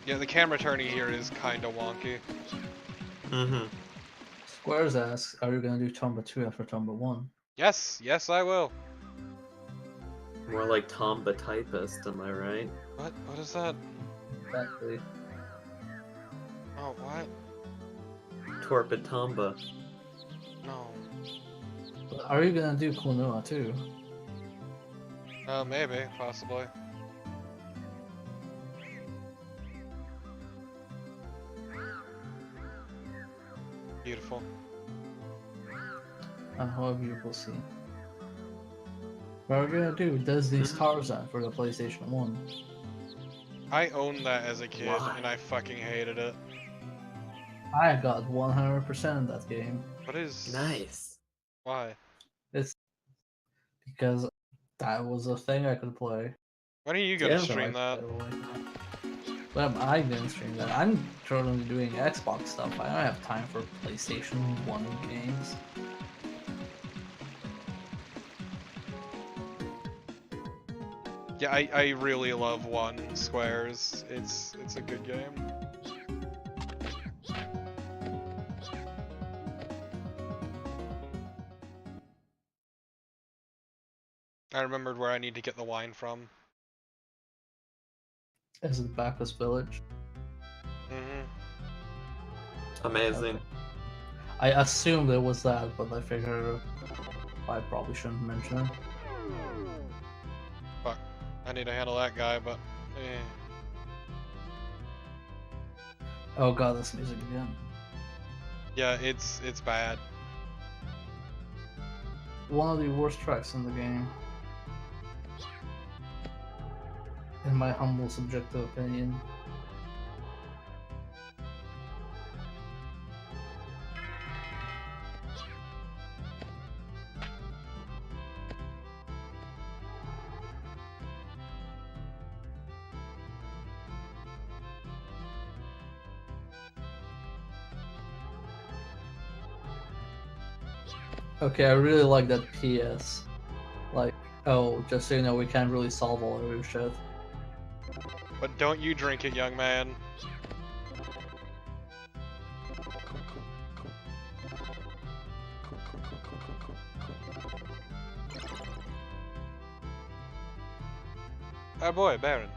Yeah, the camera turning here is kinda wonky. Mm-hmm. Squares asks, are you gonna do Tomba 2 after Tomba 1? Yes, yes I will. More like Tomba typist, am I right? What? What is that? Exactly. Oh, what? Torpid Tomba. No. Are you gonna do Klonoa too? Maybe, possibly. Beautiful. However, we'll see. What are we gonna do? Does these Tarzan for the PlayStation 1? I owned that as a kid, Why? and I fucking hated it. I got 100% of that game. What is... Nice. Why? It's because that was a thing I could play. Why don't you go to Yeah. stream So I that? played it like that. But I didn't stream that. I'm currently doing Xbox stuff. I don't have time for PlayStation 1 games. Yeah, I really love One Squares. It's a good game. I remembered where I need to get the wine from. Is it Bacchus Village? Mm-hmm. Amazing. Okay. I assumed it was that, but I figured I probably shouldn't mention it. Fuck. I need to handle that guy, but... eh. Oh god, this music again. Yeah, it's bad. One of the worst tracks in the game. In my humble subjective opinion. Okay, I really like that PS. Like, oh, just so you know, we can't really solve all of your shit. But don't you drink it, young man. Oh boy, Baron.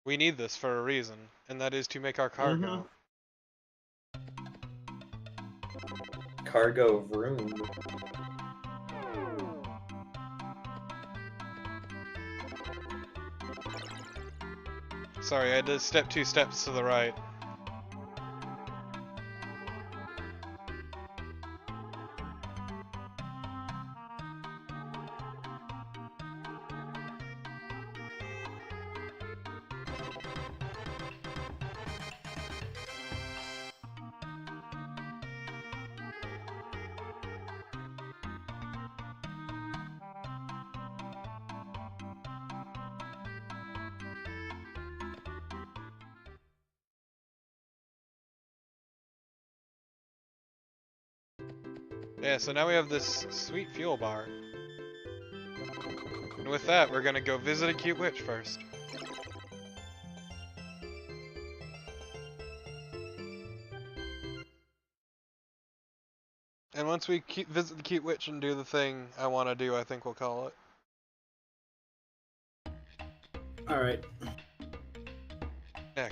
We need this for a reason, and that is to make our cargo. Cargo room. Sorry, I did step 2 steps to the right. Yeah, so now we have this sweet fuel bar. And with that, we're gonna go visit a cute witch first. And once we visit the cute witch and do the thing I want to do, I think we'll call it. Alright. Okay.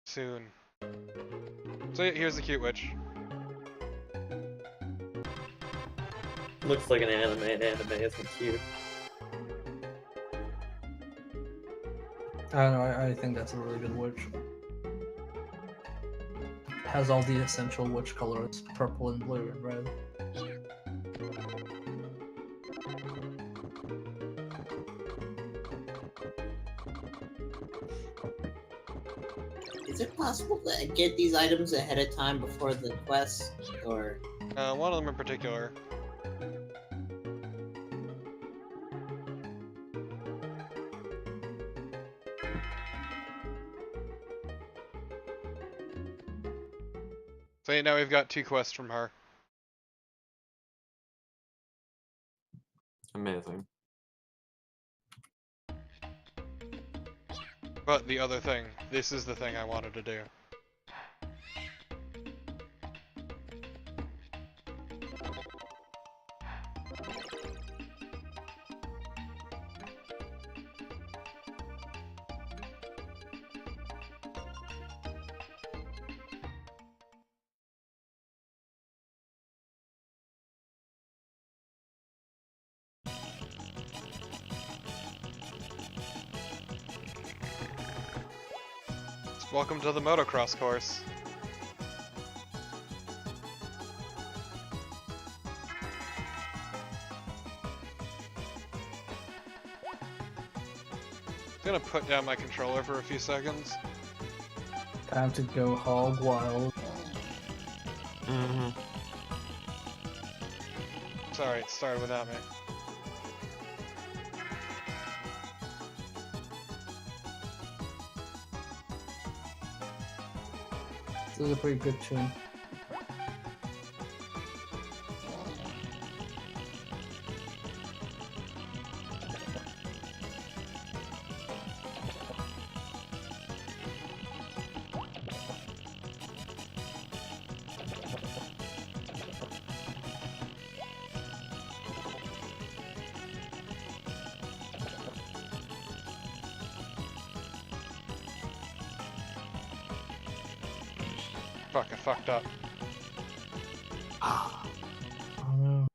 Soon. So here's the cute witch. Looks like an anime, and anime isn't cute. I don't know, I think that's a really good witch. Has all the essential witch colors, purple and blue and red. Is it possible to get these items ahead of time before the quest, or? One of them in particular. So now we've got 2 quests from her. Amazing. But the other thing, this is the thing I wanted to do. Welcome to the motocross course. I'm gonna put down my controller for a few seconds. Time to go hog wild. Sorry, it started without me. This is a pretty good tune. Fuck, I fucked up. Oh no.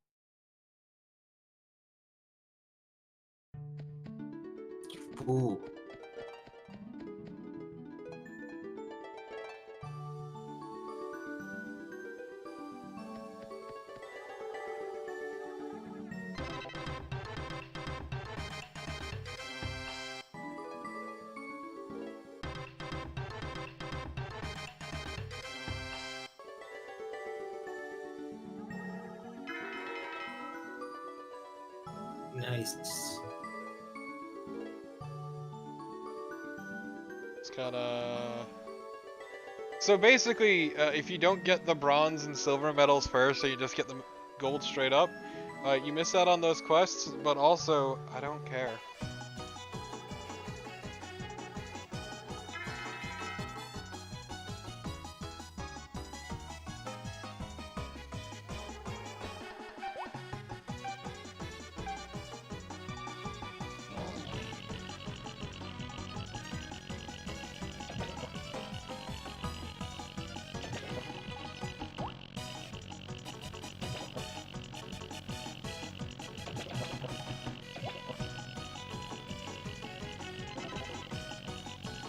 Ooh. Nice. It's kinda... So basically, if you don't get the bronze and silver medals first, so you just get the gold straight up, you miss out on those quests, but also, I don't care.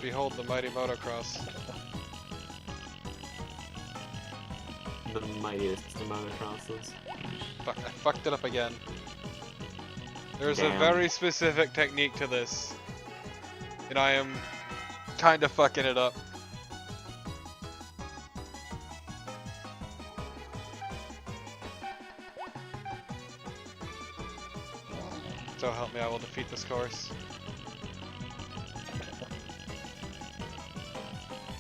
Behold the mighty motocross. The mightiest of motocrosses. Fuck, I fucked it up again. There's Damn. a very specific technique to this, and I am kinda fucking it up. So help me, I will defeat this course.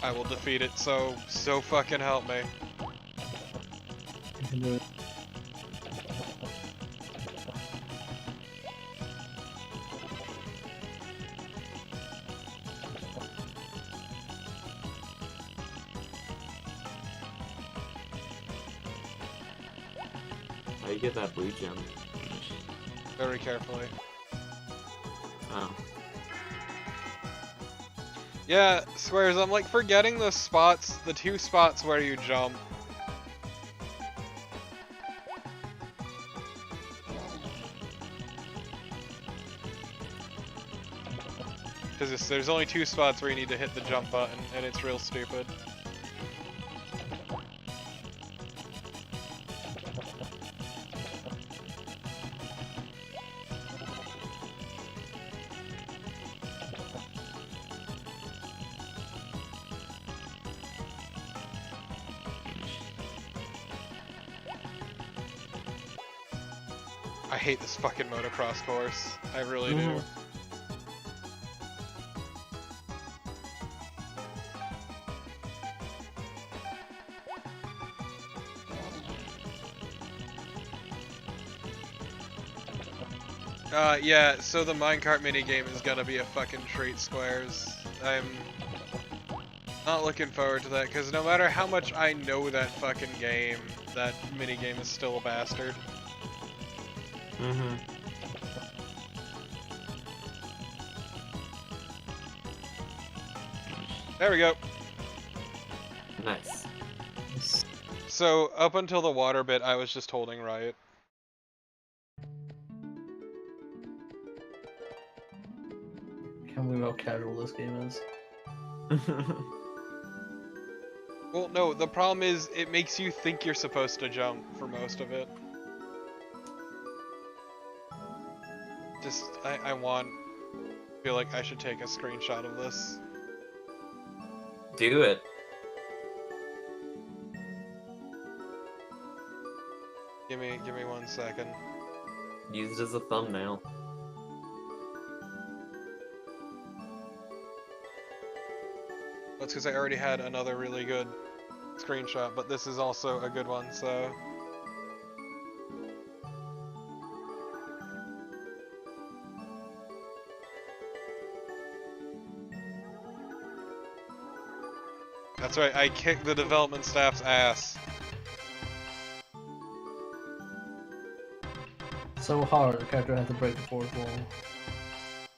I will defeat it, so fucking help me. You can do it. How do you get that blue gem? Very carefully. Oh. Yeah, Squares, I'm like forgetting the spots, the two spots where you jump. Because there's only two spots where you need to hit the jump button, and it's real stupid. I hate this fucking motocross course. I really do. Yeah, so the minecart minigame is gonna be a fucking treat, Squares. I'm not looking forward to that, because no matter how much I know that fucking game, that minigame is still a bastard. Mm-hmm. There we go. Nice. So, up until the water bit, I was just holding right. Can't believe how casual this game is. Well, no, the problem is, it makes you think you're supposed to jump for most of it. Just, I feel like I should take a screenshot of this. Do it. Give me 1 second. Use it as a thumbnail. That's because I already had another really good screenshot, but this is also a good one, so... That's right, I kicked the development staff's ass. So hard, the character had to break the fourth wall.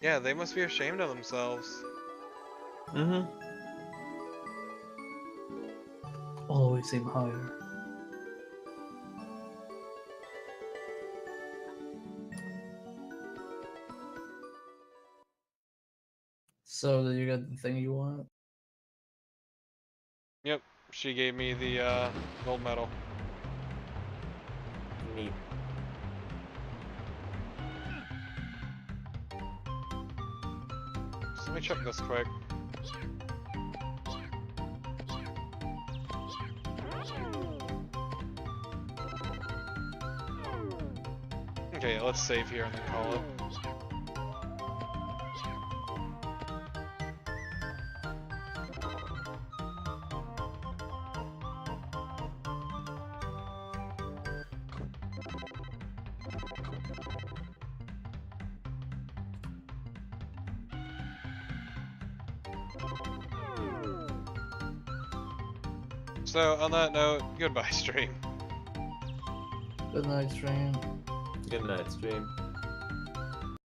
Yeah, they must be ashamed of themselves. Mm-hmm. Always aim higher. So, did you get the thing you want? Yep, she gave me the gold medal. Neat. So let me check this quick. Okay, let's save here and then call it. So, on that note, goodbye, stream. Good night, stream. Good night, stream.